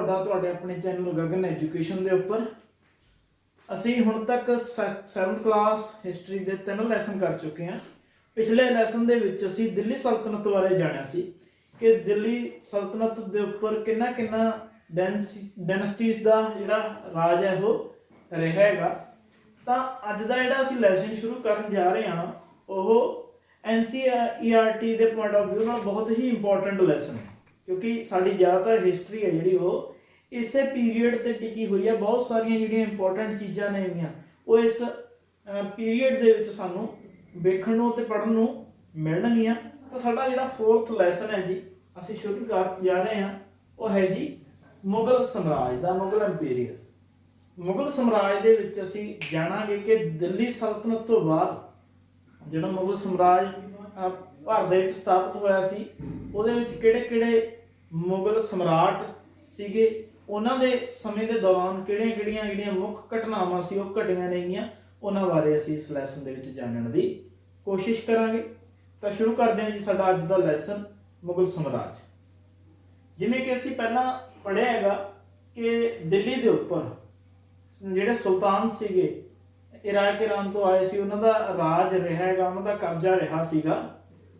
ਤੁਹਾਡੇ ਆਪਣੇ ਚੈਨਲ ਗगन एजुकेशन ਦੇ ਉੱਪਰ। ਅਸੀਂ ਹੁਣ ਤੱਕ 7th ਕਲਾਸ ਹਿਸਟਰੀ ਦੇ 3 ਲੈਸਨ ਕਰ ਚੁੱਕੇ ਹਾਂ। ਪਿਛਲੇ ਲੈਸਨ ਦੇ ਵਿੱਚ ਅਸੀਂ ਦਿੱਲੀ ਸਲਤਨਤ ਬਾਰੇ ਜਾਣਿਆ ਸੀ ਕਿ ਦਿੱਲੀ ਸਲਤਨਤ ਦੇ ਉੱਪਰ ਕਿੰਨਾ ਡਾਇਨੈਸਟੀਜ਼ ਦਾ ਜਿਹੜਾ ਰਾਜ ਹੈ ਉਹ ਰਿਹਾ ਹੈਗਾ। ਤਾਂ ਅੱਜ ਦਾ ਜਿਹੜਾ ਅਸੀਂ ਲੈਸਨ ਸ਼ੁਰੂ ਕਰਨ ਜਾ ਰਹੇ ਹਾਂ ਉਹ NCERT ਦੇ ਪੁਆਇੰਟ ਆਫ ਵਿਊ ਨਾਲ ਬਹੁਤ ਹੀ ਇੰਪੋਰਟੈਂਟ ਲੈਸਨ ਹੈ, ਕਿਉਂਕਿ ਸਾਡੀ ਜ਼ਿਆਦਾਤਰ ਹਿਸਟਰੀ ਹੈ ਜਿਹੜੀ ਉਹ ਇਸੇ ਪੀਰੀਅਡ ਤੇ ਟਿਕੀ ਹੋਈ ਹੈ। ਬਹੁਤ ਸਾਰੀਆਂ ਜਿਹੜੀਆਂ ਇੰਪੋਰਟੈਂਟ ਚੀਜ਼ਾਂ ਨੇਗੀਆਂ ਉਹ ਇਸ ਪੀਰੀਅਡ ਦੇ ਵਿੱਚ ਸਾਨੂੰ ਵੇਖਣ ਨੂੰ ਤੇ ਪੜ੍ਹਨ ਨੂੰ ਮਿਲਣਗੀਆਂ। ਤਾਂ ਸਾਡਾ ਜਿਹੜਾ 4th ਲੈਸਨ ਹੈ ਜੀ ਅਸੀਂ ਸ਼ੁਰੂ ਕਰਨ ਜਾ ਰਹੇ ਹਾਂ ਉਹ ਹੈ ਜੀ ਮੁਗਲ ਸਾਮਰਾਜ ਦਾ, ਮੁਗਲ ਇੰਪੀਰੀਅਰ। ਮੁਗਲ ਸਾਮਰਾਜ ਦੇ ਵਿੱਚ ਅਸੀਂ ਜਾਣਾਂਗੇ ਕਿ ਦਿੱਲੀ ਸਲਤਨਤ ਤੋਂ ਬਾਅਦ ਜਿਹੜਾ ਮੁਗਲ ਸਾਮਰਾਜ ਭਾਰਤ ਦੇ ਵਿੱਚ ਸਥਾਪਿਤ ਹੋਇਆ ਸੀ ਉਹਦੇ ਵਿੱਚ ਕਿਹੜੇ ਮੁਗਲ ਸਮਰਾਟ ਸੀਗੇ, ਉਹਨਾਂ ਦੇ ਸਮੇਂ ਦੇ ਦੌਰਾਨ ਕਿਹੜੀਆਂ ਜਿਹੜੀਆਂ ਮੁੱਖ ਘਟਨਾਵਾਂ ਸੀ ਉਹ ਘਟੀਆਂ ਨੇਗੀਆਂ, ਉਹਨਾਂ ਬਾਰੇ ਅਸੀਂ ਇਸ ਲੈਸਨ ਦੇ ਵਿੱਚ ਜਾਣਨ ਦੀ ਕੋਸ਼ਿਸ਼ ਕਰਾਂਗੇ। ਤਾਂ ਸ਼ੁਰੂ ਕਰਦੇ ਹਾਂ ਜੀ ਸਾਡਾ ਅੱਜ ਦਾ ਲੈਸਨ ਮੁਗਲ ਸਾਮਰਾਜ। ਜਿਵੇਂ ਕਿ ਅਸੀਂ ਪਹਿਲਾਂ ਪੜ੍ਹਿਆ ਹੈਗਾ ਕਿ ਦਿੱਲੀ ਦੇ ਉੱਪਰ ਜਿਹੜੇ ਸੁਲਤਾਨ ਸੀਗੇ ਇਰਾਨ ਤੋਂ ਆਏ ਸੀ, ਉਹਨਾਂ ਦਾ ਰਾਜ ਰਿਹਾ ਹੈਗਾ, ਉਹਨਾਂ ਦਾ ਕਬਜ਼ਾ ਰਿਹਾ ਸੀਗਾ।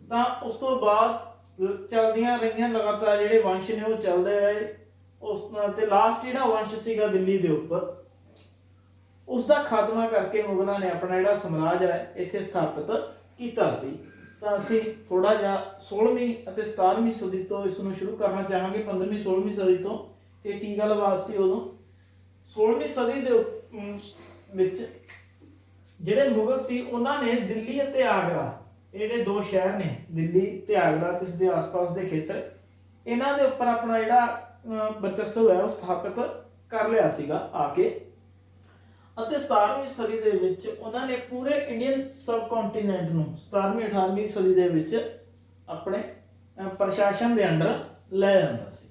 ਤਾਂ ਉਸ ਤੋਂ ਬਾਅਦ ਚੱਲਦੀਆਂ ਰਹੀਆਂ ਲਗਾਤਾਰ ਜਿਹੜੇ ਵੰਸ਼ ਨੇ ਉਹ ਚੱਲਦੇ ਰਹੇ। ਉਸ ਤੇ ਲਾਸਟ ਜਿਹੜਾ ਵੰਸ਼ ਸੀਗਾ ਦਿੱਲੀ ਦੇ ਉੱਪਰ ਉਸ ਦਾ ਖਾਤਮਾ ਕਰਕੇ ਮੁਗਲਾਂ ਨੇ ਆਪਣਾ ਜਿਹੜਾ ਸਾਮਰਾਜ ਹੈ ਇੱਥੇ ਸਥਾਪਿਤ ਕੀਤਾ ਸੀ। ਤਾਂ ਅਸੀਂ ਥੋੜਾ ਜਿਹਾ 16ਵੀਂ ਅਤੇ 17ਵੀਂ ਸਦੀ ਤੋਂ ਇਸ ਨੂੰ ਸ਼ੁਰੂ ਕਰਨਾ ਚਾਹਾਂਗੇ। 15ਵੀਂ 16ਵੀਂ ਸਦੀ ਤੋਂ ਇਹ ਕੀ ਗੱਲਬਾਤ ਸੀ ਉਦੋਂ। 16ਵੀਂ ਸਦੀ ਦੇ ਵਿੱਚ ਜਿਹੜੇ ਮੁਗਲ ਸੀ ਉਹਨਾਂ ਨੇ ਦਿੱਲੀ ਅਤੇ ਆਗਰਾ, ਇਹ ਜਿਹੜੇ ਦੋ ਸ਼ਹਿਰ ਨੇ ਦਿੱਲੀ ਤੇ ਆਗਰਾ ਤੇ ਇਸ ਦੇ ਆਸ-ਪਾਸ ਦੇ ਖੇਤਰ, ਇਹਨਾਂ ਦੇ ਉੱਪਰ ਆਪਣਾ ਜਿਹੜਾ ਵਰਚਸਵ ਹੈ ਉਹ ਸਥਾਪਿਤ ਕਰ ਲਿਆ ਸੀਗਾ ਆ ਕੇ। ਅਤੇ 17ਵੀਂ ਸਦੀ ਦੇ ਵਿੱਚ ਉਹਨਾਂ ਨੇ ਪੂਰੇ ਇੰਡੀਅਨ ਸਬ ਕੰਟੀਨੈਂਟ ਨੂੰ 17ਵੀਂ 18ਵੀਂ ਸਦੀ ਦੇ ਵਿੱਚ ਆਪਣੇ ਪ੍ਰਸ਼ਾਸਨ ਦੇ ਅੰਡਰ ਲੈ ਜਾਂਦਾ ਸੀ।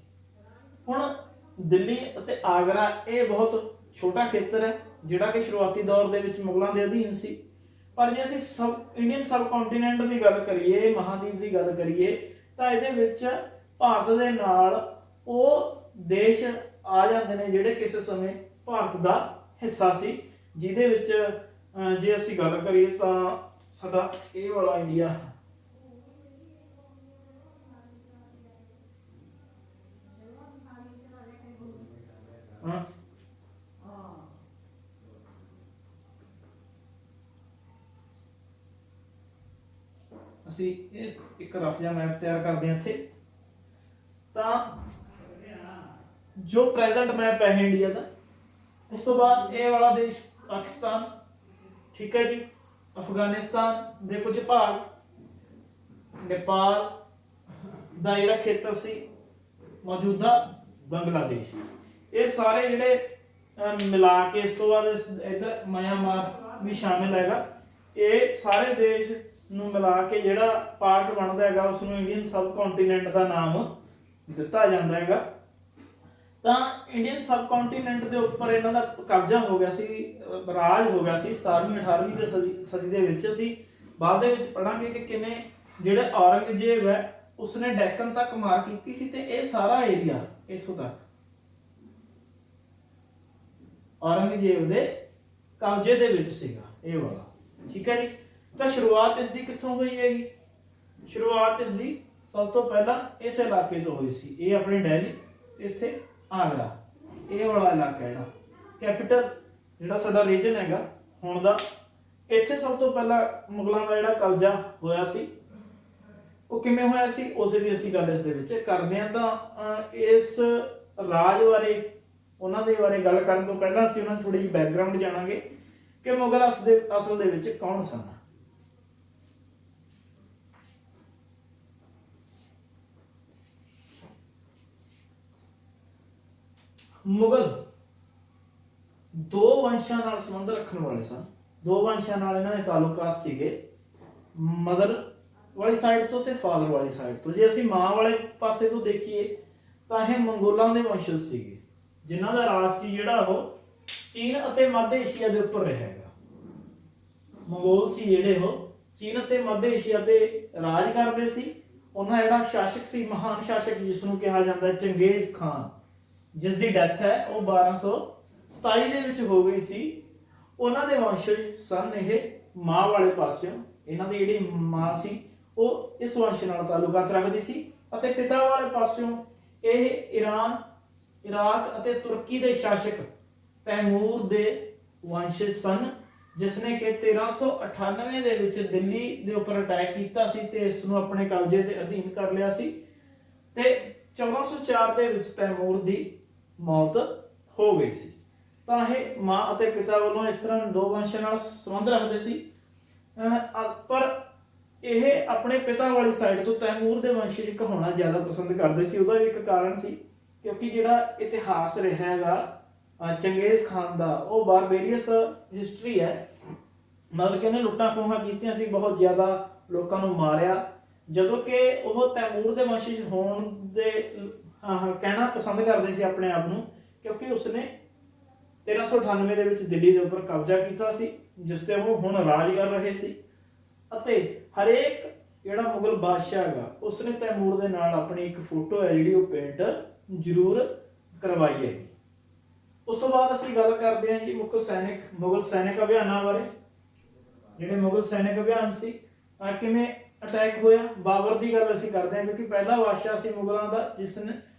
ਹੁਣ ਦਿੱਲੀ ਅਤੇ ਆਗਰਾ ਇਹ ਬਹੁਤ ਛੋਟਾ ਖੇਤਰ ਹੈ ਜਿਹੜਾ ਕਿ ਸ਼ੁਰੂਆਤੀ ਦੌਰ ਦੇ ਵਿੱਚ ਮੁਗਲਾਂ ਦੇ ਅਧੀਨ ਸੀ। ਪਰ ਜੇ ਅਸੀਂ ਇੰਡੀਅਨ ਸਬ ਕੰਟੀਨੈਂਟ ਦੀ ਗੱਲ ਕਰੀਏ, ਮਹਾਦੀਪ ਦੀ ਗੱਲ ਕਰੀਏ, ਤਾਂ ਇਹਦੇ ਵਿੱਚ ਭਾਰਤ ਦੇ ਨਾਲ ਉਹ ਦੇਸ਼ ਆ ਜਾਂਦੇ ਨੇ ਜਿਹੜੇ ਕਿਸੇ ਸਮੇਂ ਭਾਰਤ ਦਾ ਹਿੱਸਾ ਸੀ, ਜਿਹਦੇ ਵਿੱਚ ਜੇ ਅਸੀਂ ਗੱਲ ਕਰੀਏ ਤਾਂ ਸਾਡਾ ਇਹ ਵਾਲਾ ਇੰਡੀਆ, ਅਸੀਂ ਇੱਕ ਰਫ ਜਿਹਾ ਮੈਪ ਤਿਆਰ ਕਰਦੇ ਹਾਂ ਇੱਥੇ। ਤਾਂ ਜੋ ਪ੍ਰੈਜ਼ੈਂਟ ਮੈਪ ਹੈ ਇੰਡੀਆ ਦਾ, ਉਸ ਤੋਂ ਬਾਅਦ ਇਹ ਵਾਲਾ ਦੇਸ਼ ਪਾਕਿਸਤਾਨ, ਠੀਕ ਹੈ ਜੀ, ਅਫਗਾਨਿਸਤਾਨ ਦੇ ਕੁਝ ਭਾਗ, ਨੇਪਾਲ ਦਾ ਜਿਹੜਾ ਖੇਤਰ ਸੀ, ਮੌਜੂਦਾ ਬੰਗਲਾਦੇਸ਼, ਇਹ ਸਾਰੇ ਜਿਹੜੇ ਮਿਲਾ ਕੇ ਇਸ ਤੋਂ ਬਾਅਦ ਇੱਧਰ ਮਿਆਂਮਾਰ ਵੀ ਸ਼ਾਮਿਲ ਹੈਗਾ। ਇਹ ਸਾਰੇ ਦੇਸ਼ ਨੂੰ ਮਿਲਾ ਕੇ ਜਿਹੜਾ ਪਾਰਟ ਬਣਦਾ ਹੈਗਾ ਉਸ ਨੂੰ ਇੰਡੀਅਨ ਸਬ ਕੰਟੀਨੈਂਟ ਦਾ ਨਾਮ ਦਿੱਤਾ ਜਾਂਦਾ ਹੈਗਾ। ਤਾਂ ਇੰਡੀਅਨ ਸਬ ਕੰਟੀਨੈਂਟ ਦੇ ਉੱਪਰ ਇਹਨਾਂ ਦਾ ਕਬਜ਼ਾ ਹੋ ਗਿਆ ਸੀ, ਰਾਜ ਹੋ ਗਿਆ ਸੀ 17ਵੀਂ 18ਵੀਂ ਸਦੀ ਦੇ ਵਿੱਚ। ਅਸੀਂ ਬਾਅਦ ਦੇ ਵਿੱਚ ਪੜਾਂਗੇ ਕਿ ਕਿਵੇਂ ਜਿਹੜੇ ਔਰੰਗਜ਼ੇਬ ਹੈ ਉਸਨੇ ਡੈਕਨ ਤੱਕ ਮਾਰ ਕੀਤੀ ਸੀ ਤੇ ਇਹ ਸਾਰਾ ਏਰੀਆ ਇੱਥੋਂ ਤੱਕ ਔਰੰਗਜ਼ੇਬ ਦੇ ਕਬਜ਼ੇ ਦੇ ਵਿੱਚ ਸੀਗਾ ਇਹ ਵਾਲਾ, ਠੀਕ ਹੈ ਜੀ। ਤਾਂ ਸ਼ੁਰੂਆਤ ਇਸ ਦੀ ਕਿੱਥੋਂ ਹੋਈ ਹੈਗੀ? ਸ਼ੁਰੂਆਤ ਇਸ ਦੀ ਸਭ ਤੋਂ ਪਹਿਲਾਂ ਇਸ ਇਲਾਕੇ ਤੋਂ ਹੋਈ ਸੀ। ਇਹ ਆਪਣੀ ਦਿੱਲੀ, ਇੱਥੇ ਆਗਰਾ, ਇਹ ਵਾਲਾ ਇਲਾਕਾ ਜਿਹੜਾ ਕੈਪੀਟਲ ਜਿਹੜਾ ਸਾਡਾ ਰੀਜਨ ਹੈਗਾ ਹੁਣ ਦਾ, ਇੱਥੇ ਸਭ ਤੋਂ ਪਹਿਲਾਂ ਮੁਗਲਾਂ ਦਾ ਜਿਹੜਾ ਕਬਜ਼ਾ ਹੋਇਆ ਸੀ ਉਹ ਕਿਵੇਂ ਹੋਇਆ ਸੀ ਉਸੇ ਦੀ ਅਸੀਂ ਗੱਲ ਇਸ ਦੇ ਵਿੱਚ ਕਰਦੇ ਹਾਂ। ਤਾਂ ਇਸ ਰਾਜ ਬਾਰੇ, ਉਹਨਾਂ ਦੇ ਬਾਰੇ ਗੱਲ ਕਰਨ ਤੋਂ ਪਹਿਲਾਂ ਅਸੀਂ ਉਹਨਾਂ ਦੀ ਥੋੜੀ ਜਿਹੀ ਬੈਕਗ੍ਰਾਉਂਡ ਜਾਣਾਂਗੇ ਕਿ ਮੁਗਲ ਅਸਲ ਦੇ ਵਿੱਚ ਕੌਣ ਸਨ। ਮੁਗਲ ਦੋ ਵੰਸ਼ਾਂ ਨਾਲ ਸੰਬੰਧ ਰੱਖਣ ਵਾਲੇ ਸਨ। ਦੋ ਵੰਸ਼ਾਂ ਨਾਲ ਇਹਨਾਂ ਦੇ ਤਾਲੁਕਾਤ ਸੀਗੇ, ਮਦਰ ਵਾਲੀ ਸਾਈਡ ਤੋਂ ਤੇ ਫਾਦਰ ਵਾਲੀ ਸਾਈਡ ਤੋਂ। ਜੇ ਅਸੀਂ ਮਾਂ ਵਾਲੇ ਪਾਸੇ ਤੋਂ ਦੇਖੀਏ ਤਾਂ ਇਹ ਮੰਗੋਲਾਂ ਦੇ ਵੰਸ਼ਜ ਸੀਗੇ, ਜਿਨ੍ਹਾਂ ਦਾ ਰਾਜ ਸੀ ਜਿਹੜਾ ਉਹ ਚੀਨ ਅਤੇ ਮੱਧ ਏਸ਼ੀਆ ਦੇ ਉੱਪਰ ਰਿਹਾ ਹੈਗਾ। ਮੰਗੋਲ ਸੀ ਜਿਹੜੇ ਉਹ ਚੀਨ ਅਤੇ ਮੱਧ ਏਸ਼ੀਆ ਤੇ ਰਾਜ ਕਰਦੇ ਸੀ। ਉਹਨਾਂ ਜਿਹੜਾ ਸ਼ਾਸਕ ਸੀ, ਮਹਾਨ ਸ਼ਾਸਕ ਜਿਸ ਨੂੰ ਕਿਹਾ ਜਾਂਦਾ ਚੰਗੇਜ਼ ਖਾਨ, ਜਿਸ ਦੀ ਡੈਥ ਹੈ ਉਹ 1227 ਦੇ ਵਿੱਚ ਹੋ ਗਈ ਸੀ। ਉਹਨਾਂ ਦੇ ਵੰਸ਼ਜ ਸਨ ਇਹ ਮਾਂ ਵਾਲੇ ਪਾਸਿਓਂ। ਇਹਨਾਂ ਦੀ ਜਿਹੜੀ ਮਾਂ ਸੀ ਉਹ ਇਸ ਵੰਸ਼ ਨਾਲ ਤਾਲੁਕਾਤ ਰੱਖਦੀ ਸੀ, ਅਤੇ ਪਿਤਾ ਵਾਲੇ ਪਾਸਿਓਂ ਇਹ ਈਰਾਨ, ਇਰਾਕ ਅਤੇ ਤੁਰਕੀ ਦੇ ਸ਼ਾਸਕ ਤੈਮੂਰ ਦੇ ਵੰਸ਼ਜ ਸਨ, ਜਿਸ ਨੇ ਕਿ 1398 ਦੇ ਵਿੱਚ ਦਿੱਲੀ ਦੇ ਉੱਪਰ ਅਟੈਕ ਕੀਤਾ ਸੀ ਤੇ ਇਸ ਨੂੰ ਆਪਣੇ ਕਬਜ਼ੇ ਦੇ ਅਧੀਨ ਕਰ ਲਿਆ ਸੀ, ਤੇ 1404 ਦੇ ਵਿੱਚ ਤੈਮੂਰ ਦੀ ਮੌਤ ਹੋ ਗਈ ਸੀ। ਤਾਂ ਇਹ ਮਾਂ ਅਤੇ ਪਿਤਾ ਵੱਲੋਂ ਇਸ ਤਰ੍ਹਾਂ ਦੋ ਵੰਸ਼ਾਂ ਨਾਲ ਸੰਬੰਧ ਰੱਖਦੇ ਸੀ, ਪਰ ਇਹ ਆਪਣੇ ਪਿਤਾ ਵਾਲੀ ਸਾਈਡ ਤੋਂ ਤੈਮੂਰ ਦੇ ਵੰਸ਼ਜ ਕਹਾਉਣਾ ਜ਼ਿਆਦਾ ਪਸੰਦ ਕਰਦੇ ਸੀ। ਉਹਦਾ ਵੀ ਇੱਕ ਕਾਰਨ ਸੀ, ਕਿਉਂਕਿ ਜਿਹੜਾ ਇਤਿਹਾਸ ਰਿਹਾ ਹੈਗਾ ਚੰਗੇਜ਼ ਖਾਨ ਦਾ, ਉਹ ਬਾਰਬੇਰੀਅਸ ਹਿਸਟਰੀ ਹੈ। ਮਤਲਬ ਕਿ ਉਹਨੇ ਲੁੱਟਾਂ ਖੋਹਾਂ ਕੀਤੀਆਂ ਸੀ, ਬਹੁਤ ਜ਼ਿਆਦਾ ਲੋਕਾਂ ਨੂੰ ਮਾਰਿਆ, ਜਦੋਂ ਕਿ ਉਹ ਤੈਮੂਰ ਦੇ ਵੰਸ਼ਜ ਹੋਣ ਦੇ ਕਹਿਣਾ ਪਸੰਦ ਕਰਦੇ ਸੀ ਆਪਣੇ ਆਪ ਨੂੰ, ਕਿਉਂਕਿ ਉਸਨੇ 1398 ਦੇ ਵਿੱਚ ਦਿੱਲੀ ਦੇ ਉੱਪਰ ਕਬਜ਼ਾ ਕੀਤਾ ਸੀ, ਜਿਸ ਤੇ ਉਹ ਹੁਣ ਰਾਜ ਕਰ ਰਹੇ ਸੀ। ਅਤੇ ਹਰੇਕ ਜਿਹੜਾ ਮੁਗਲ ਬਾਦਸ਼ਾਹ ਹੈਗਾ ਉਸਨੇ ਤੈਮੂਰ ਦੇ ਨਾਲ ਆਪਣੀ ਇੱਕ ਫੋਟੋ ਹੈ ਜਿਹੜੀ ਉਹ ਪੇਂਟ ਜ਼ਰੂਰ ਕਰਵਾਈ ਹੈਗੀ। ਉਸ ਤੋਂ ਬਾਅਦ ਅਸੀਂ ਗੱਲ ਕਰਦੇ ਹਾਂ ਜੀ ਮੁਗਲ ਸੈਨਿਕ ਅਭਿਆਨਾਂ ਬਾਰੇ। ਜਿਹੜੇ ਮੁਗਲ ਸੈਨਿਕ ਅਭਿਆਨ ਸੀ ਕਿਵੇਂ ਅਟੈਕ ਹੋਇਆ, ਬਾਬਰ ਦੀ ਗੱਲ ਅਸੀਂ ਕਰਦੇ ਹਾਂ, ਕਿਉਂਕਿ ਪਹਿਲਾ ਬਾਦਸ਼ਾਹ ਸੀ ਮੁਗਲਾਂ ਦਾ ਜਿਸ ਨੇ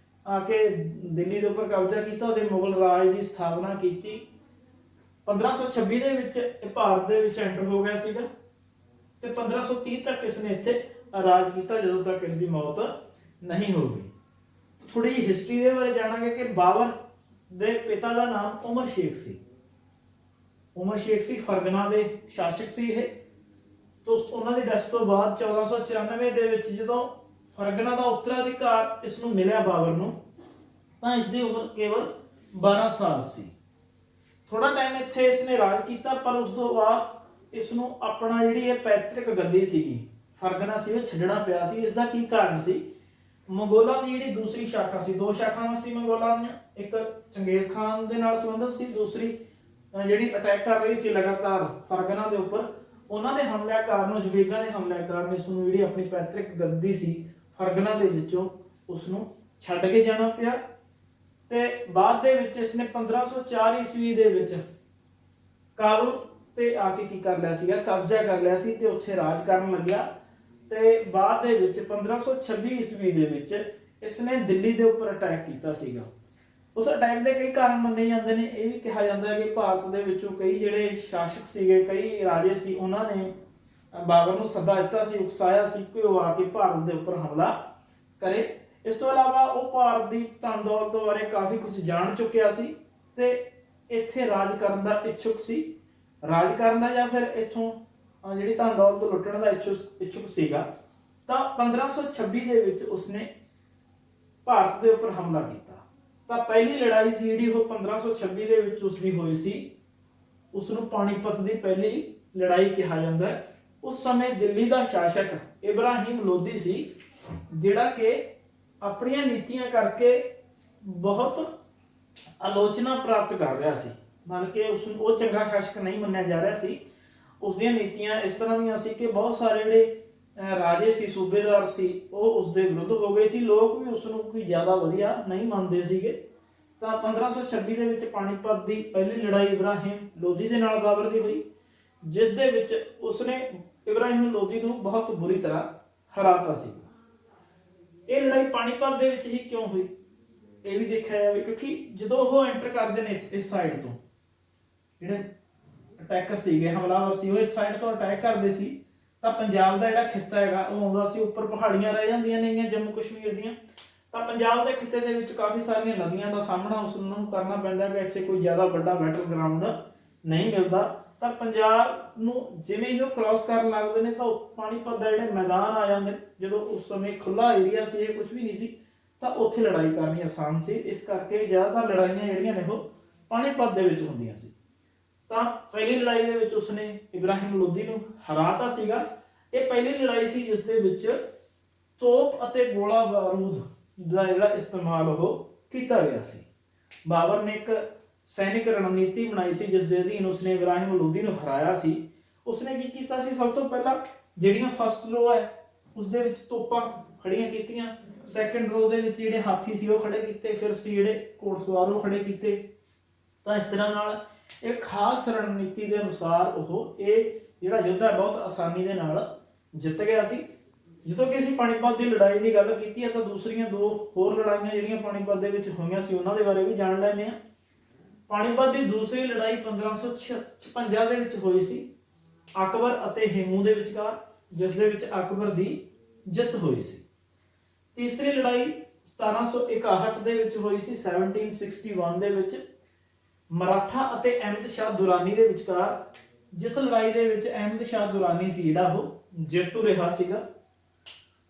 ਆ ਕੇ ਦਿੱਲੀ ਦੇ ਉੱਪਰ ਕਬਜ਼ਾ ਕੀਤਾ ਤੇ ਮੁਗਲ ਰਾਜ ਦੀ ਸਥਾਪਨਾ ਕੀਤੀ। 1526 ਦੇ ਵਿੱਚ ਇਹ ਭਾਰਤ ਦੇ ਵਿੱਚ ਐਂਟਰ ਹੋ ਗਿਆ ਸੀਗਾ, ਤੇ 1530 ਤੱਕ ਇਸਨੇ ਇੱਥੇ ਰਾਜ ਕੀਤਾ, ਜਦੋਂ ਤੱਕ ਇਸ ਦੀ ਮੌਤ ਨਹੀਂ ਹੋ ਗਈ। ਥੋੜੀ ਜਿਹੀ ਹਿਸਟਰੀ ਦੇ ਬਾਰੇ ਜਾਣਾਂਗੇ ਕਿ ਬਾਬਰ ਦੇ ਪਿਤਾ ਦਾ ਨਾਮ ਉਮਰ ਸ਼ੇਖ ਸੀ। ਉਮਰ ਸ਼ੇਖ ਸੀ ਫਰਗਨਾ ਦੇ ਸ਼ਾਸਕ ਸੀ ਇਹ। ਤੋਂ ਉਹਨਾਂ ਦੀ ਡੈਥ ਤੋਂ ਬਾਅਦ 1494 ਦੇ ਵਿੱਚ ਜਦੋਂ ਫਰਗਨਾ ਦਾ ਉੱਤਰਾਧਿਕਾਰ ਇਸ ਨੂੰ ਮਿਲਿਆ ਬਾਬਰ ਨੂੰ, ਤਾਂ ਇਸ ਦੀ ਉਮਰ ਕੇਵਲ 12 ਸਾਲ ਸੀ। ਥੋੜਾ ਟਾਈਮ ਇੱਥੇ ਇਸਨੇ ਰਾਜ ਕੀਤਾ, ਪਰ ਉਸ ਤੋਂ ਬਾਅਦ ਇਸ ਨੂੰ ਆਪਣਾ ਜਿਹੜੀ ਇਹ ਪੈਤ੍ਰਿਕ ਗੱਦੀ ਸੀਗੀ ਫਰਗਨਾ ਸੀ ਉਹ ਛੱਡਣਾ ਪਿਆ ਸੀ। ਇਸ ਦਾ ਕੀ ਕਾਰਨ ਸੀ? ਮੰਗੋਲਾਂ ਦੀ ਜਿਹੜੀ ਦੂਸਰੀ ਸ਼ਾਖਾ ਸੀ, ਦੋ ਸ਼ਾਖਾਵਾਂ ਸੀ ਮੰਗੋਲਾਂ ਦੀਆਂ, ਇੱਕ ਚੰਗੇਜ਼ ਖਾਨ ਦੇ ਨਾਲ ਸੰਬੰਧਿਤ ਸੀ, ਦੂਸਰੀ ਜਿਹੜੀ ਅਟੈਕ ਕਰ ਰਹੀ ਸੀ ਲਗਾਤਾਰ ਫਰਗਨਾ ਦੇ ਉੱਪਰ, ਉਹਨਾਂ ਦੇ ਹਮਲਿਆਂ ਕਾਰਨ, ਉਜ਼ਬੇਕਾਂ ਦੇ ਹਮਲਿਆਂ ਕਾਰਨ ਇਸ ਨੂੰ ਜਿਹੜੀ ਆਪਣੀ ਪੈਤ੍ਰਿਕ ਗੱਦੀ ਸੀ ਫਰਗਨਾ ਦੇ ਵਿੱਚੋਂ ਉਸ ਨੂੰ ਛੱਡ ਕੇ ਜਾਣਾ ਪਿਆ। ਤੇ ਬਾਅਦ ਦੇ ਵਿੱਚ ਇਸਨੇ 1504 ਈਸਵੀ ਦੇ ਵਿੱਚ ਕਾਬੁਲ ਤੇ ਆ ਕੇ ਕੀ ਕਰ ਲਿਆ ਸੀਗਾ, ਕਬਜ਼ਾ ਕਰ ਲਿਆ ਸੀ ਤੇ ਉੱਥੇ ਰਾਜ ਕਰਨ ਲੱਗਿਆ। ਤੇ ਬਾਅਦ ਦੇ ਵਿੱਚ 1526 ਈਸਵੀ ਦੇ ਵਿੱਚ ਇਸਨੇ ਦਿੱਲੀ ਦੇ ਉੱਪਰ ਅਟੈਕ ਕੀਤਾ ਸੀਗਾ। ਉਸ ਅਟੈਕ ਦੇ ਕਈ ਕਾਰਨ ਮੰਨੇ ਜਾਂਦੇ ਨੇ। ਇਹ ਵੀ ਕਿਹਾ ਜਾਂਦਾ ਹੈ ਕਿ ਭਾਰਤ ਦੇ ਵਿੱਚੋਂ ਕਈ ਜਿਹੜੇ ਸ਼ਾਸਕ ਸੀਗੇ, ਕਈ ਰਾਜੇ ਸੀ, ਉਹਨਾਂ ਨੇ ਬਾਬਰ ਨੂੰ ਸੱਦਾ ਦਿੱਤਾ ਸੀ, ਉਕਸਾਇਆ ਸੀ ਕਿ ਉਹ ਆ ਕੇ ਭਾਰਤ ਦੇ ਉੱਪਰ ਹਮਲਾ ਕਰੇ। ਇਸ ਤੋਂ ਇਲਾਵਾ ਉਹ ਭਾਰਤ ਦੀ ਧਨ ਦੌਲਤ ਬਾਰੇ ਕਾਫੀ ਕੁਝ ਜਾਣ ਚੁੱਕਿਆ ਸੀ ਤੇ ਇੱਥੇ ਰਾਜ ਕਰਨ ਦਾ ਇੱਛੁਕ ਸੀ, ਰਾਜ ਕਰਨ ਦਾ ਜਾਂ ਫਿਰ ਇੱਥੋਂ ਜਿਹੜੀ ਧਨ ਦੌਲਤ ਲੁੱਟਣ ਦਾ ਇੱਛੁਕ ਸੀਗਾ। ਤਾਂ 1526 ਦੇ ਵਿੱਚ ਉਸਨੇ ਭਾਰਤ ਦੇ ਉੱਪਰ ਹਮਲਾ ਕੀਤਾ। ਤਾਂ ਪਹਿਲੀ ਲੜਾਈ ਸੀ ਜਿਹੜੀ ਉਹ 1526 ਦੇ ਵਿੱਚ ਉਸਦੀ ਹੋਈ ਸੀ, ਉਸ ਨੂੰ ਪਾਣੀਪਤ ਦੀ ਪਹਿਲੀ ਲੜਾਈ ਕਿਹਾ ਜਾਂਦਾ ਹੈ। ਉਸ ਸਮੇਂ ਦਿੱਲੀ ਦਾ ਸ਼ਾਸਕ ਇਬਰਾਹਿਮ ਲੋਧੀ ਸੀ, ਜਿਹੜਾ ਕਿ ਆਪਣੀਆਂ ਨੀਤੀਆਂ ਕਰਕੇ ਬਹੁਤ ਆਲੋਚਨਾ ਪ੍ਰਾਪਤ ਕਰ ਰਿਹਾ ਸੀ। ਮਤਲਬ ਕਿ ਉਹ ਚੰਗਾ ਸ਼ਾਸਕ ਨਹੀਂ ਮੰਨਿਆ ਜਾ ਰਿਹਾ ਸੀ। ਉਸ ਦੀਆਂ ਨੀਤੀਆਂ ਇਸ ਤਰ੍ਹਾਂ ਦੀਆਂ ਸੀ ਕਿ ਬਹੁਤ ਸਾਰੇ ਜਿਹੜੇ ਰਾਜੇ ਸੀ, ਸੂਬੇਦਾਰ ਸੀ, ਉਹ ਉਸ ਦੇ ਵਿਰੁੱਧ ਹੋ ਗਏ ਸੀ। ਲੋਕ ਵੀ ਉਸ ਨੂੰ ਕੋਈ ਜ਼ਿਆਦਾ ਵਧੀਆ ਨਹੀਂ ਮੰਨਦੇ ਸੀਗੇ। ਤਾਂ 1526 ਦੇ ਵਿੱਚ ਪਾਣੀਪਤ ਦੀ ਪਹਿਲੀ ਲੜਾਈ ਇਬਰਾਹਿਮ ਲੋਧੀ ਦੇ ਨਾਲ ਬਾਬਰ ਦੀ ਹੋਈ, ਜਿਸ ਦੇ ਵਿੱਚ ਉਸਨੇ ਇਬਰਾਹਿਮ ਲੋਧੀ ਨੂੰ ਬਹੁਤ ਬੁਰੀ ਤਰ੍ਹਾਂ ਹਰਾਤਾ ਸੀ। ਇਹ ਲੜਾਈ ਪਾਣੀਪਤ ਦੇ ਵਿੱਚ ਹੀ ਕਿਉਂ ਹੋਈ ਇਹ ਵੀ ਦੇਖਿਆ ਜਾਵੇ, ਕਿਉਂਕਿ ਜਦੋਂ ਉਹ ਐਂਟਰ ਕਰਦੇ ਨੇ ਇਸ ਸਾਈਡ ਤੋਂ, ਜਿਹੜੇ ਅਟੈਕਰ ਸੀਗੇ, ਹਮਲਾਵਰ ਸੀ, ਉਹ ਇਸ ਸਾਈਡ ਤੋਂ ਅਟੈਕ ਕਰਦੇ ਸੀ, ਤਾਂ ਪੰਜਾਬ ਦਾ ਜਿਹੜਾ ਖਿੱਤਾ ਹੈਗਾ ਉਹ ਆਉਂਦਾ ਸੀ, ਉੱਪਰ ਪਹਾੜੀਆਂ ਰਹਿ ਜਾਂਦੀਆਂ ਨੇਗੀਆਂ ਜੰਮੂ ਕਸ਼ਮੀਰ ਦੀਆਂ। ਤਾਂ ਪੰਜਾਬ ਦੇ ਖਿੱਤੇ ਦੇ ਵਿੱਚ ਕਾਫੀ ਸਾਰੀਆਂ ਨਦੀਆਂ ਦਾ ਸਾਹਮਣਾ ਉਸ ਨੂੰ ਕਰਨਾ ਪੈਂਦਾ ਕਿ ਇੱਥੇ ਕੋਈ ਜ਼ਿਆਦਾ ਵੱਡਾ ਬੈਟਲ ਗਰਾਊਂਡ ਨਹੀਂ ਮਿਲਦਾ। ਤਾਂ ਪੰਜਾਬ ਨੂੰ ਜਿਵੇਂ ਹੀ ਉਹ ਕ੍ਰਾਸ ਕਰਨ ਲੱਗਦੇ ਨੇ ਤਾਂ ਪਾਣੀਪਤ ਦਾ ਜਿਹੜੇ ਮੈਦਾਨ ਆ ਜਾਂਦੇ, ਜਦੋਂ ਉਸ ਸਮੇਂ ਖੁੱਲਾ ਏਰੀਆ ਸੀ, ਇਹ ਕੁਝ ਵੀ ਨਹੀਂ ਸੀ, ਤਾਂ ਉੱਥੇ ਲੜਾਈ ਕਰਨੀ ਆਸਾਨ ਸੀ। ਇਸ ਕਰਕੇ ਜ਼ਿਆਦਾਤਰ ਲੜਾਈਆਂ ਜਿਹੜੀਆਂ ਨੇ ਉਹ ਪਾਣੀਪਤ ਦੇ ਵਿੱਚ ਹੁੰਦੀਆਂ ਸੀ। ਤਾਂ ਪਹਿਲੀ ਲੜਾਈ ਦੇ ਵਿੱਚ ਉਸਨੇ ਇਬਰਾਹਿਮ ਲੋਧੀ ਨੂੰ ਹਰਾਤਾ ਸੀਗਾ। ਇਹ ਪਹਿਲੀ ਲੜਾਈ ਸੀ ਜਿਸ ਦੇ ਵਿੱਚ ਤੋਪ ਅਤੇ ਗੋਲਾ ਬਾਰੂਦ ਦਾ ਜਿਹੜਾ ਇਸਤੇਮਾਲ ਉਹ ਕੀਤਾ ਗਿਆ ਸੀ। ਬਾਬਰ ਨੇ ਇੱਕ ਸੈਨਿਕ ਰਣਨੀਤੀ ਬਣਾਈ ਸੀ ਜਿਸ ਦੇ ਅਧੀਨ ਉਸਨੇ ਇਬਰਾਹਿਮ ਲੋਧੀ ਨੂੰ ਹਰਾਇਆ ਸੀ। ਉਸਨੇ ਕੀ ਕੀਤਾ ਸੀ, ਸਭ ਤੋਂ ਪਹਿਲਾਂ ਜਿਹੜੀਆਂ ਫਸਟ ਰੋ ਹੈ ਉਸ ਦੇ ਵਿੱਚ ਤੋਪਾਂ ਖੜੀਆਂ ਕੀਤੀਆਂ, ਸੈਕੰਡ ਰੋ ਦੇ ਵਿੱਚ ਜਿਹੜੇ ਹਾਥੀ ਸੀ ਉਹ ਖੜੇ ਕੀਤੇ, ਫਿਰ ਸੀ ਜਿਹੜੇ ਘੋੜਸਵਾਰ ਉਹ ਖੜੇ ਕੀਤੇ। ਤਾਂ ਇਸ ਤਰ੍ਹਾਂ ਨਾਲ ਇੱਕ ਖਾਸ ਰਣਨੀਤੀ ਦੇ ਅਨੁਸਾਰ ਉਹ ਇਹ ਜਿਹੜਾ ਯੁੱਧ ਹੈ ਬਹੁਤ ਆਸਾਨੀ ਦੇ ਨਾਲ ਜਿੱਤ ਗਿਆ ਸੀ। ਜਦੋਂ ਕਿ ਅਸੀਂ ਪਾਣੀਪਤ ਦੀ ਲੜਾਈ ਦੀ ਗੱਲ ਕੀਤੀ ਹੈ ਤਾਂ ਦੂਸਰੀਆਂ ਦੋ ਹੋਰ ਲੜਾਈਆਂ ਜਿਹੜੀਆਂ ਪਾਣੀਪਤ ਦੇ ਵਿੱਚ ਹੋਈਆਂ ਸੀ ਉਹਨਾਂ ਦੇ ਬਾਰੇ ਵੀ ਜਾਣ ਲੈਂਦੇ ਹਾਂ। ਪਾਣੀਪਤ ਦੀ ਦੂਸਰੀ ਲੜਾਈ 1556 ਦੇ ਵਿੱਚ ਹੋਈ ਸੀ ਅਕਬਰ ਅਤੇ ਹੇਮੂ ਦੇ ਵਿਚਕਾਰ, ਜਿਸ ਦੇ ਵਿੱਚ ਅਕਬਰ ਦੀ ਜਿੱਤ ਹੋਈ ਸੀ। ਤੀਸਰੀ ਲੜਾਈ 1761 ਦੇ ਵਿੱਚ ਹੋਈ ਸੀ 1761 ਦੇ ਵਿੱਚ ਮਰਾਠਾ ਅਤੇ ਅਹਿਮਦ ਸ਼ਾਹ ਦੁਰਾਨੀ ਦੇ ਵਿਚਕਾਰ, ਜਿਸ ਲੜਾਈ ਦੇ ਵਿੱਚ ਅਹਿਮਦ ਸ਼ਾਹ ਦੁਰਾਨੀ ਸੀ ਜਿਹੜਾ ਉਹ ਜੇਤੂ ਰਿਹਾ ਸੀਗਾ।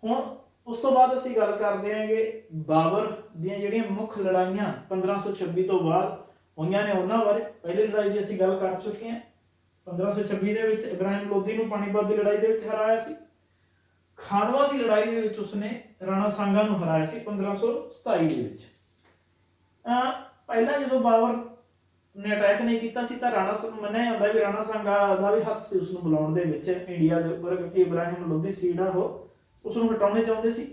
ਹੁਣ ਉਸ ਤੋਂ ਬਾਅਦ ਅਸੀਂ ਗੱਲ ਕਰਦੇ ਹਾਂਗੇ ਬਾਬਰ ਦੀਆਂ ਜਿਹੜੀਆਂ ਮੁੱਖ ਲੜਾਈਆਂ 1526 ਤੋਂ ਬਾਅਦ ਹੋਈਆਂ ਨੇ ਉਹਨਾਂ ਬਾਰੇ। ਪਹਿਲੀ ਲੜਾਈ ਦੀ ਅਸੀਂ ਗੱਲ ਕਰ ਚੁੱਕੇ ਹਾਂ, 1526 ਦੇ ਵਿੱਚ ਇਬਰਾਹਿਮ ਲੋਧੀ ਨੂੰ ਪਾਣੀਪਤ ਦੀ ਲੜਾਈ ਦੇ ਵਿੱਚ ਹਰਾਇਆ ਸੀ। ਖਾਨਵਾ ਦੀ ਲੜਾਈ ਦੇ ਵਿੱਚ ਉਸਨੇ ਰਾਣਾ ਸਾਂਗਾ ਨੂੰ ਹਰਾਇਆ ਸੀ 1527 ਦੇ ਵਿੱਚ। ਪਹਿਲਾਂ ਜਦੋਂ ਬਾਬਰ ਨੇ ਅਟੈਕ ਨਹੀਂ ਕੀਤਾ ਸੀ ਤਾਂ ਮੰਨਿਆ ਜਾਂਦਾ ਵੀ ਰਾਣਾ ਸਾਂਗਾ ਦਾ ਵੀ ਹੱਥ ਸੀ ਉਸ ਨੂੰ ਬੁਲਾਉਣ ਦੇ ਵਿੱਚ ਇੰਡੀਆ ਦੇ ਉੱਪਰ, ਕਿਉਂਕਿ ਇਬਰਾਹਿਮ ਲੋਧੀ ਸੀ ਜਿਹੜਾ ਉਹ ਉਸ ਨੂੰ ਹਟਾਉਣੇ ਚਾਹੁੰਦੇ ਸੀ।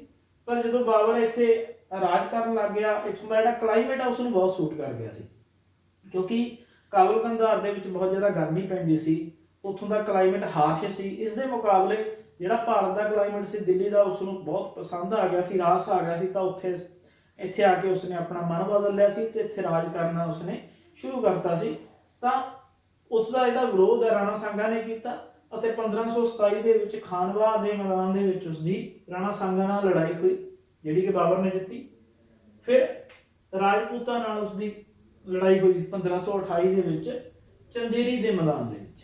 ਪਰ ਜਦੋਂ ਬਾਬਰ ਇੱਥੇ ਰਾਜ ਕਰਨ ਲੱਗ ਗਿਆ, ਇੱਥੋਂ ਦਾ ਜਿਹੜਾ ਕਲਾਈਮੇਟ ਆ ਉਸ ਨੂੰ ਬਹੁਤ ਸੂਟ ਕਰ ਗਿਆ ਸੀ, ਕਿਉਂਕਿ ਕਾਬਲ ਕੰਧਾਰ ਦੇ ਵਿੱਚ ਬਹੁਤ ਜ਼ਿਆਦਾ ਗਰਮੀ ਪੈਂਦੀ ਸੀ, ਉੱਥੋਂ ਦਾ ਕਲਾਈਮੇਟ ਹਾਰਸ਼ ਸੀ। ਇਸ ਦੇ ਮੁਕਾਬਲੇ ਜਿਹੜਾ ਭਾਰਤ ਦਾ ਕਲਾਈਮੇਟ ਸੀ ਦਿੱਲੀ ਦਾ ਉਸ ਨੂੰ ਬਹੁਤ ਪਸੰਦ ਆ ਗਿਆ ਸੀ, ਰਾਸ ਆ ਗਿਆ ਸੀ। ਤਾਂ ਇੱਥੇ ਆ ਕੇ ਉਸਨੇ ਆਪਣਾ ਮਨ ਬਦਲ ਲਿਆ ਸੀ ਤੇ ਇੱਥੇ ਰਾਜ ਕਰਨਾ ਉਸਨੇ ਸ਼ੁਰੂ ਕਰਤਾ ਸੀ। ਤਾਂ ਉਸ ਦਾ ਜਿਹੜਾ ਵਿਰੋਧ ਹੈ ਰਾਣਾ ਸਾਂਗਾ ਨੇ ਕੀਤਾ ਅਤੇ 1527 ਦੇ ਵਿੱਚ ਖਾਨਵਾ ਦੇ ਮੈਦਾਨ ਦੇ ਵਿੱਚ ਉਸਦੀ ਰਾਣਾ ਸਾਂਗਾ ਨਾਲ ਲੜਾਈ ਹੋਈ ਜਿਹੜੀ ਕਿ ਬਾਬਰ ਨੇ ਜਿੱਤੀ। ਫਿਰ ਰਾਜਪੂਤਾਂ ਨਾਲ ਉਸਦੀ ਲੜਾਈ ਹੋਈ 1528 ਦੇ ਵਿੱਚ ਚੰਦੇਰੀ ਦੇ ਮੈਦਾਨ ਦੇ ਵਿੱਚ।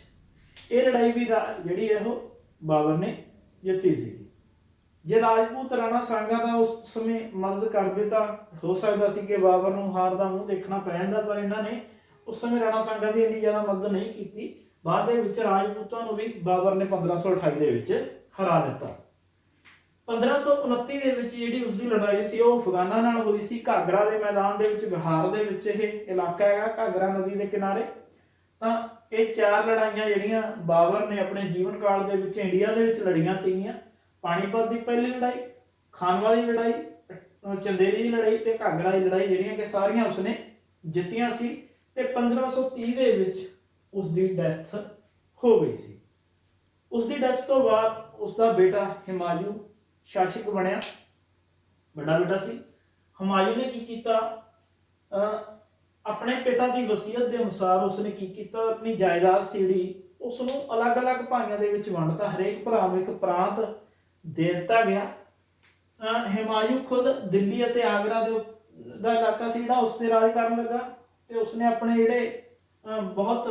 ਇਹ ਲੜਾਈ ਵੀ ਜਿਹੜੀ ਹੈ ਉਹ ਬਾਬਰ ਨੇ ਜਿੱਤੀ ਸੀ। ਜੇ ਰਾਜਪੂਤ ਰਾਣਾ ਸਾਂਗਾ ਦਾ ਉਸ ਸਮੇਂ ਮਦਦ ਕਰਦੇ ਤਾਂ ਹੋ ਸਕਦਾ ਸੀ ਕਿ ਬਾਬਰ ਨੂੰ ਹਾਰ ਦਾ ਮੂੰਹ ਦੇਖਣਾ ਪੈ ਜਾਂਦਾ, ਪਰ ਇਹਨਾਂ ਨੇ ਉਸ ਸਮੇਂ ਰਾਣਾ ਸਾਂਗਾ ਦੀ ਇੰਨੀ ਜ਼ਿਆਦਾ ਮਦਦ ਨਹੀਂ ਕੀਤੀ। ਬਾਅਦ ਦੇ ਵਿੱਚ ਰਾਜਪੂਤਾਂ ਨੂੰ ਵੀ ਬਾਬਰ ਨੇ 1528 ਦੇ ਵਿੱਚ ਹਰਾ ਦਿੱਤਾ। 1529 ਦੇ ਵਿੱਚ ਜਿਹੜੀ ਉਸਦੀ ਲੜਾਈ ਸੀ ਉਹ ਅਫਗਾਨਾਂ ਨਾਲ ਹੋਈ ਸੀ ਘਾਗਰਾ ਦੇ ਮੈਦਾਨ ਦੇ ਵਿੱਚ, ਬਿਹਾਰ ਦੇ ਵਿੱਚ ਇਹ ਇਲਾਕਾ ਹੈਗਾ ਘਾਗਰਾ ਨਦੀ ਦੇ ਕਿਨਾਰੇ। ਤਾਂ ਇਹ ਚਾਰ ਲੜਾਈਆਂ ਜਿਹੜੀਆਂ ਬਾਬਰ ਨੇ ਆਪਣੇ ਜੀਵਨ ਕਾਲ ਦੇ ਵਿੱਚ ਇੰਡੀਆ ਦੇ ਵਿੱਚ ਲੜੀਆਂ ਸੀਗੀਆਂ, ਪਾਣੀਪਤ ਦੀ ਪਹਿਲੀ ਲੜਾਈ, ਖਾਨਵਾ ਦੀ ਲੜਾਈ, ਚੰਦੇਰੀ ਦੀ ਲੜਾਈ ਤੇ ਘਾਗਰਾ ਦੀ ਲੜਾਈ, ਜਿਹੜੀਆਂ ਕਿ ਸਾਰੀਆਂ ਉਸਨੇ ਜਿੱਤੀਆਂ ਸੀ। ਤੇ 1530 ਦੇ ਵਿੱਚ ਉਸਦੀ ਡੈਥ ਹੋ ਗਈ ਸੀ। ਉਸਦੀ ਡੈਥ ਤੋਂ ਬਾਅਦ ਉਸਦਾ ਬੇਟਾ ਹਿਮਾਯੂ ਸ਼ਾਸਕ ਬਣਿਆ, ਵੱਡਾ ਬੇਟਾ ਸੀ। ਹਿਮਾਯੂ ਨੇ ਕੀ ਕੀਤਾ, ਆਪਣੇ ਪਿਤਾ ਦੀ ਵਸੀਅਤ ਦੇ ਅਨੁਸਾਰ ਉਸਨੇ ਕੀ ਕੀਤਾ, ਆਪਣੀ ਜਾਇਦਾਦ ਸੀ ਜਿਹੜੀ ਉਸ ਨੂੰ ਅਲੱਗ-ਅਲੱਗ ਭਾਈਆਂ ਦੇ ਵਿੱਚ ਵੰਡਤਾ, ਹਰੇਕ ਭਰਾ ਨੂੰ ਇੱਕ ਪ੍ਰਾਂਤ ਦੇ ਦਿੱਤਾ ਗਿਆ। ਹਿਮਾਯੂ ਖੁਦ ਦਿੱਲੀ ਅਤੇ ਆਗਰਾ ਦਾ ਇਲਾਕਾ ਸੀ ਜਿਹੜਾ ਉਸ ਤੇ ਰਾਜ ਕਰਨ ਲੱਗਾ ਤੇ ਉਸਨੇ ਆਪਣੇ ਜਿਹੜੇ ਬਹੁਤ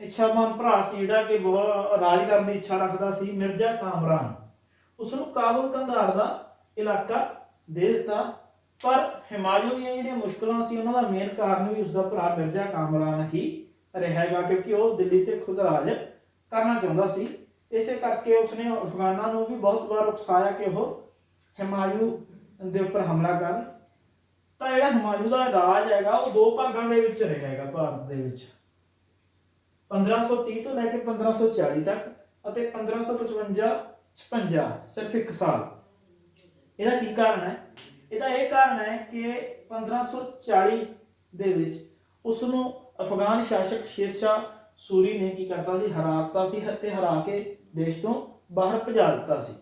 ਇੱਛਾਵਾਨ ਭਰਾ ਸੀ ਜਿਹੜਾ ਕਿ ਬਹੁਤ ਰਾਜ ਕਰਨ ਦੀ ਇੱਛਾ ਰੱਖਦਾ ਸੀ, ਮਿਰਜ਼ਾ ਕਾਮਰਾਨ, ਉਸ ਨੂੰ ਕਾਬੁਲ ਕੰਧਾਰ ਦਾ ਇਲਾਕਾ ਦੇ ਦਿੱਤਾ। ਪਰ ਹਿਮਾਯੂ ਦੀਆਂ ਜਿਹੜੀਆਂ ਮੁਸ਼ਕਲਾਂ ਸੀ ਉਹਨਾਂ ਦਾ ਮੇਨ ਕਾਰਨ ਵੀ ਉਸਦਾ ਭਰਾ ਮਿਰਜ਼ਾ ਕਾਮਰਾਨ ਹੀ ਰਹੇਗਾ, ਕਿਉਂਕਿ ਉਹ ਦਿੱਲੀ ਤੇ ਖੁਦ ਰਾਜ ਕਰਨਾ ਚਾਹੁੰਦਾ ਸੀ। ਇਸੇ ਕਰਕੇ ਉਸਨੇ ਅਫਗਾਨਾਂ ਨੂੰ ਵੀ ਬਹੁਤ ਵਾਰ ਉਕਸਾਇਆ ਕਿ ਉਹ ਹਿਮਾਯੂ ਦੇ ਉੱਪਰ ਹਮਲਾ ਕਰਨ। ਤਾਂ ਜਿਹੜਾ ਹਿਮਾਯੂ ਦਾ ਰਾਜ ਹੈਗਾ ਉਹ ਦੋ ਭਾਗਾਂ ਦੇ ਵਿੱਚ ਰਹੇਗਾ ਭਾਰਤ ਦੇ ਵਿੱਚ, 1530 ਤੋਂ ਲੈ ਕੇ 1540 ਤੱਕ ਅਤੇ 1555-56 ਸਿਰਫ 1 ਸਾਲ। ਇਹਦਾ ਕੀ ਕਾਰਨ ਹੈ? ਇਹਦਾ ਇਹ ਕਾਰਨ ਹੈ ਕਿ 1540 ਦੇ ਵਿੱਚ ਉਸ ਨੂੰ ਅਫਗਾਨ ਸ਼ਾਸਕ ਸ਼ੇਰ ਸ਼ਾਹ ਸੂਰੀ ਨੇ ਕੀ ਕਰਤਾ ਸੀ, ਹਰਾ ਸੀ ਤੇ ਹਰਾ ਕੇ ਦੇਸ਼ ਤੋਂ ਬਾਹਰ ਭਜਾ ਦਿੱਤਾ ਸੀ।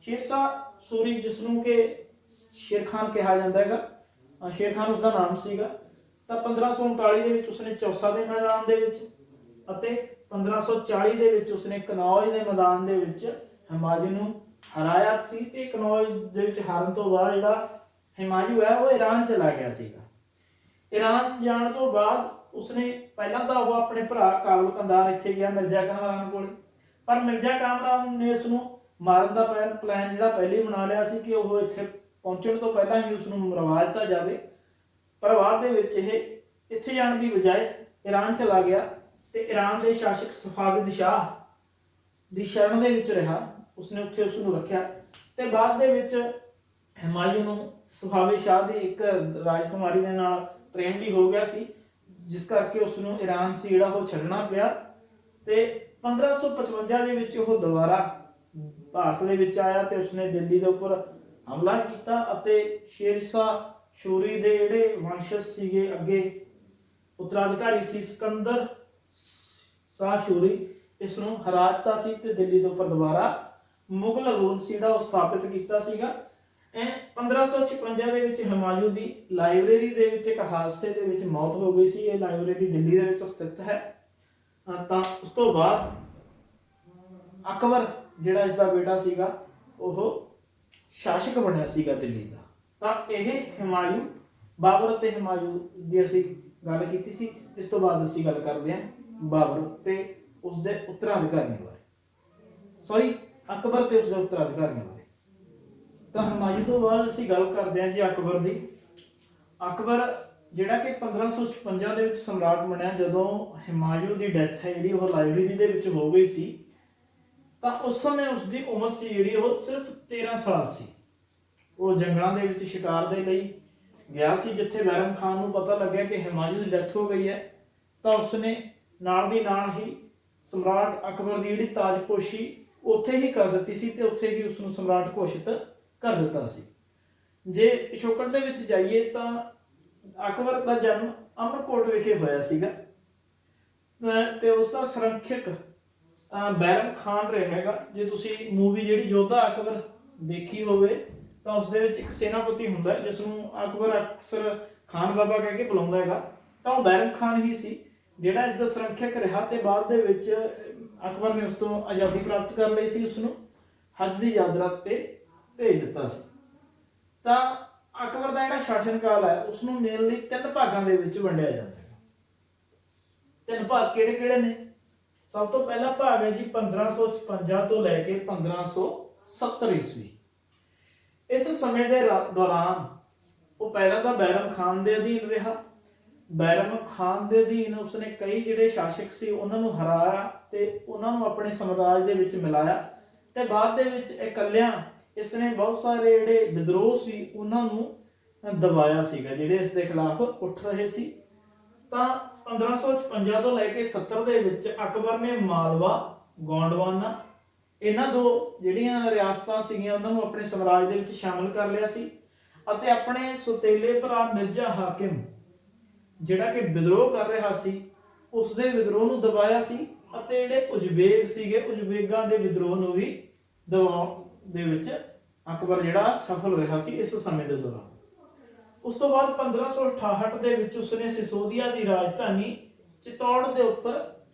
ਸ਼ੇਰ ਸ਼ਾਹ ਸੂਰੀ ਜਿਸ ਨੂੰ ਕਿ ਸ਼ੇਰ ਖਾਨ ਕਿਹਾ ਜਾਂਦਾ ਹੈਗਾ, ਸ਼ੇਰ ਖਾਨ ਉਸਦਾ ਨਾਮ ਸੀਗਾ। ਤਾਂ 1539 ਦੇ ਵਿੱਚ ਉਸਨੇ ਚੌਸਾ ਦੇ ਮੈਦਾਨ ਦੇ ਵਿੱਚ ਅਤੇ 1540 ਦੇ ਵਿੱਚ ਉਸਨੇ ਕਨੌਜ ਦੇ ਮੈਦਾਨ ਦੇ ਵਿੱਚ ਹਿਮਾਯੂ ਨੂੰ ਹਰਾਇਆ ਸੀ। ਤੇ ਕਨੌਜ ਦੇ ਵਿੱਚ ਹਾਰਨ ਤੋਂ ਬਾਅਦ ਜਿਹੜਾ ਹਿਮਾਯੂ ਹੈ ਉਹ ਈਰਾਨ ਚਲਾ ਗਿਆ ਸੀਗਾ। ਈਰਾਨ ਜਾਣ ਤੋਂ ਬਾਅਦ ਉਸਨੇ ਪਹਿਲਾਂ ਤਾਂ ਉਹ ਆਪਣੇ ਭਰਾ ਕਾਬੁਲ ਕੰਧਾਰ ਇੱਥੇ ਗਿਆ ਮਿਰਜ਼ਾ ਕਾਮਰਾਨ ਕੋਲ, ਪਰ ਮਿਰਜ਼ਾ ਕਾਮਰਾਨ ਨੇ ਉਸ ਨੂੰ ਮਾਰਨ ਦਾ ਪਲਾਨ ਜਿਹੜਾ ਪਹਿਲੇ ਬਣਾ ਲਿਆ ਸੀ ਕਿ ਉਹ ਇੱਥੇ ਪਹੁੰਚਣ ਤੋਂ ਪਹਿਲਾਂ ਹੀ ਉਸ ਨੂੰ ਮਰਵਾ ਦਿੱਤਾ ਜਾਵੇ। ਪਰ ਬਾਅਦ ਦੇ ਵਿੱਚ ਇਹ ਇੱਥੇ ਜਾਣ ਦੀ ਬਜਾਏ ਈਰਾਨ ਚਲਾ ਗਿਆ ਤੇ ਈਰਾਨ ਦੇ ਸ਼ਾਸਕ ਸਫਾਵਿਦ ਸ਼ਾਹ ਦੀ ਸ਼ਰਨ ਦੇ ਵਿੱਚ ਰਿਹਾ। ਉਸਨੇ ਉੱਥੇ ਉਸ ਨੂੰ ਰੱਖਿਆ ਤੇ ਬਾਅਦ ਦੇ ਵਿੱਚ ਹਿਮਾਯੂ ਨੂੰ ਸਫਾਵਿਦ ਸ਼ਾਹ ਦੀ ਇੱਕ ਰਾਜਕੁਮਾਰੀ ਦੇ ਨਾਲ ਪ੍ਰੇਮ ਵੀ ਹੋ ਗਿਆ ਸੀ, ਜਿਸ ਕਰਕੇ ਉਸ ਨੂੰ ਈਰਾਨ ਸੀ ਜਿਹੜਾ ਉਹ ਛੱਡਣਾ ਪਿਆ। ਤੇ 1555 ਦੇ ਵਿੱਚ ਉਹ ਦੁਬਾਰਾ ਭਾਰਤ ਦੇ ਵਿੱਚ ਆਇਆ ਤੇ ਉਸਨੇ ਦਿੱਲੀ ਦੇ ਉੱਪਰ ਹਮਲਾ ਕੀਤਾ ਅਤੇ ਸ਼ੇਰਸ਼ਾਹ ਸ਼ੂਰੀ ਦੇ ਜਿਹੜੇ ਵੰਸ਼ਜ ਸੀਗੇ ਅੱਗੇ ਉੱਤਰਾਧਿਕਾਰੀ ਸੀ ਸਿਕੰਦਰ ਸ਼ਾਹ ਸ਼ੂਰੀ ਇਸ ਨੂੰ ਹਰਾ ਦਿੱਤਾ ਸੀ ਤੇ ਦਿੱਲੀ ਦੇ ਉੱਪਰ ਦੁਬਾਰਾ ਮੁਗਲ ਰੂਲ ਸੀ ਜਿਹੜਾ ਉਹ ਸਥਾਪਿਤ ਕੀਤਾ ਸੀਗਾ। 1556 ਦੇ ਵਿੱਚ ਹੁਮਾਯੂੰ ਦੀ ਲਾਇਬ੍ਰੇਰੀ ਦੇ ਵਿੱਚ ਇੱਕ ਹਾਦਸੇ ਦੇ ਵਿੱਚ ਮੌਤ ਹੋ ਗਈ ਸੀ। ਇਹ ਲਾਇਬ੍ਰੇਰੀ ਦਿੱਲੀ ਦੇ ਵਿੱਚ ਸਥਿਤ ਹੈ। ਤਾਂ ਉਸ ਤੋਂ ਬਾਅਦ ਅਕਬਰ ਜਿਹੜਾ ਇਸ ਦਾ ਬੇਟਾ ਸੀਗਾ ਉਹ ਸ਼ਾਸਕ ਬਣਿਆ ਸੀਗਾ ਦਿੱਲੀ ਦਾ। ਤਾਂ ਇਹ ਹੁਮਾਯੂੰ ਬਾਬਰ ਅਤੇ ਹੁਮਾਯੂੰ ਦੀ ਅਸੀਂ ਗੱਲ ਕੀਤੀ ਸੀ। ਇਸ ਤੋਂ ਬਾਅਦ ਅਸੀਂ ਗੱਲ ਕਰਦੇ ਹਾਂ ਬਾਬਰ ਤੇ ਉਸਦੇ ਉੱਤਰਾਧਿਕਾਰੀਆਂ ਬਾਰੇ, ਅਕਬਰ ਤੇ ਉਸਦੇ ਉੱਤਰਾਧਿਕਾਰੀਆਂ ਬਾਰੇ। ਤਾਂ ਹੁਮਾਯੂੰ ਤੋਂ ਬਾਅਦ ਅਸੀਂ ਗੱਲ ਕਰਦੇ ਹਾਂ ਜੀ ਅਕਬਰ ਦੀ। ਅਕਬਰ ਜਿਹੜਾ ਕਿ 1556 ਦੇ ਵਿੱਚ ਸਮਰਾਟ ਬਣਿਆ। ਜਦੋਂ ਹੁਮਾਯੂੰ ਦੀ ਡੈਥ ਹੈ ਜਿਹੜੀ ਉਹ ਲਾਇਬ੍ਰੇਰੀ ਦੇ ਵਿੱਚ ਹੋ ਗਈ ਸੀ ਤਾਂ ਉਸ ਸਮੇਂ ਉਸਦੀ ਉਮਰ ਸੀ ਜਿਹੜੀ ਉਹ ਸਿਰਫ 13 ਸਾਲ ਸੀ। ਉਹ ਜੰਗਲਾਂ ਦੇ ਵਿੱਚ ਸ਼ਿਕਾਰ ਦੇ ਲਈ ਗਿਆ ਸੀ। ਜਿੱਥੇ ਬੈਰਮ ਖਾਨ ਨੂੰ ਪਤਾ ਲੱਗਿਆ ਕਿ ਹੁਮਾਯੂੰ ਦੀ ਡੈਥ ਹੋ ਗਈ ਹੈ ਤਾਂ ਉਸਨੇ ਨਾਲ ਦੀ ਨਾਲ ਹੀ ਸਮਰਾਟ ਅਕਬਰ ਦੀ ਜਿਹੜੀ ਤਾਜਪੋਸ਼ੀ ਉੱਥੇ ਹੀ ਕਰ ਦਿੱਤੀ ਸੀ ਤੇ ਉੱਥੇ ਹੀ ਉਸਨੂੰ ਸਮਰਾਟ ਘੋਸ਼ਿਤ ਕਰ ਦਿੱਤਾ ਸੀ। ਜੇ ਪਿਛੋਕੜ ਦੇ ਵਿੱਚ ਜਾਈਏ ਤਾਂ ਅਕਬਰ ਦਾ ਜਨਮ ਅਮਰਕੋਟ ਵਿਖੇ ਹੋਇਆ ਸੀਗਾ ਤੇ ਉਸ ਦਾ ਸੰਰਖਿਅਕ ਬੈਰਮ ਖਾਨ ਰਿਹਾ ਹੈਗਾ। ਜੇ ਤੁਸੀਂ ਮੂਵੀ ਜਿਹੜੀ ਯੋਧਾ ਅਕਬਰ ਦੇਖੀ ਹੋਵੇ ਤਾਂ ਉਸ ਦੇ ਵਿੱਚ ਇੱਕ ਸੈਨਾਪਤੀ ਹੁੰਦਾ ਹੈ ਜਿਸ ਨੂੰ ਅਕਬਰ ਅਕਸਰ ਖਾਨ ਬਾਬਾ ਕਹਿ ਕੇ ਬੁਲਾਉਂਦਾ ਹੈਗਾ। ਤਾਂ ਉਹ ਬੈਰਮ ਖਾਨ ਹੀ ਸੀ ਜਿਹੜਾ ਇਸ ਦਾ ਸੰਰਖਿਅਕ ਰਿਹਾ ਤੇ ਬਾਅਦ ਦੇ ਵਿੱਚ ਅਕਬਰ ਨੇ ਉਸ ਤੋਂ ਆਜ਼ਾਦੀ ਪ੍ਰਾਪਤ ਕਰ ਲਈ ਸੀ। ਉਸ ਨੂੰ ਹੱਜ ਦੀ ਯਾਤਰਾ ਤੇ ਭੇਜ ਦਿੱਤਾ ਸੀ। ਤਾਂ ਅਕਬਰ ਦਾ ਜਿਹੜਾ ਸ਼ਾਸਨ ਕਾਲ ਹੈ ਉਸ ਨੂੰ ਮੇਨ ਲਈ 3 ਭਾਗਾਂ ਦੇ ਵਿੱਚ ਵੰਡਿਆ ਜਾਂਦਾ ਹੈ। 3 ਭਾਗ ਕਿਹੜੇ ਕਿਹੜੇ ਨੇ? ਸਭ ਤੋਂ ਪਹਿਲਾ ਭਾਗ ਹੈ ਜੀ 1556 ਤੋਂ ਲੈ ਕੇ 1570 ਈਸਵੀ। ਇਸ ਸਮੇਂ ਦੇ ਦੌਰਾਨ ਉਹ ਪਹਿਲਾਂ ਤਾਂ ਬੈਰਮ ਖਾਨ ਦੇ ਅਧੀਨ ਰਿਹਾ। ਬੈਰਮ ਖਾਨ ਦੇ ਅਧੀਨ ਉਸਨੇ ਕਈ ਜਿਹੜੇ ਸ਼ਾਸਕ ਸੀ ਉਹਨਾਂ ਨੂੰ ਹਰਾਇਆ ਤੇ ਉਹਨਾਂ ਨੂੰ ਆਪਣੇ ਸਮਰਾਜ ਦੇ ਵਿੱਚ ਮਿਲਾਇਆ ਤੇ ਬਾਅਦ ਦੇ ਵਿੱਚ ਇਕੱਲਿਆਂ ਇਸਨੇ ਬਹੁਤ ਸਾਰੇ ਜਿਹੜੇ ਵਿਦਰੋਹ ਸੀ ਉਹਨਾਂ ਨੂੰ ਦਬਾਇਆ ਸੀਗਾ ਜਿਹੜੇ ਇਸ ਦੇ ਖਿਲਾਫ ਉੱਠ ਰਹੇ ਸੀ। ਤਾਂ 1556 ਤੋਂ ਲੈ ਕੇ 70 ਦੇ ਵਿੱਚ ਅਕਬਰ ਨੇ ਮਾਲਵਾ, ਗੋਂਡਵਾਨਾ ਇਹਨਾਂ ਦੋ ਜਿਹੜੀਆਂ ਰਿਆਸਤਾਂ ਸੀਗੀਆਂ ਉਹਨਾਂ ਨੂੰ ਆਪਣੇ ਸਮਰਾਜ ਦੇ ਵਿੱਚ ਸ਼ਾਮਲ ਕਰ ਲਿਆ ਸੀ ਅਤੇ ਆਪਣੇ ਸੁਤੇਲੇ ਭਰਾ ਮਿਰਜ਼ਾ ਹਾਕਿਮ ਜਿਹੜਾ ਕਿ ਵਿਦਰੋਹ ਕਰ ਰਿਹਾ ਸੀ ਉਸ ਦੇ ਵਿਦਰੋਹ ਨੂੰ ਦਬਾਇਆ ਸੀ ਅਤੇ ਜਿਹੜੇ ਉਜ਼ਬੇਕ ਸੀਗੇ ਉਜ਼ਬੇਕਾਂ ਦੇ ਵਿਦਰੋਹ ਨੂੰ ਵੀ ਦਬਾਉਣ ਦੇ ਵਿੱਚ ਅਕਬਰ ਜਿਹੜਾ ਸਫਲ ਰਿਹਾ ਸੀ ਇਸ ਸਮੇਂ ਦੇ ਦੌਰਾਨ। ਉਸ ਤੋਂ ਬਾਅਦ 1568 ਦੇ ਵਿੱਚ ਉਸਨੇ ਸਿਸੋਦੀਆ ਦੀ ਰਾਜਧਾਨੀ ਚਿਤੌੜ ਦੇ ਉੱਪਰ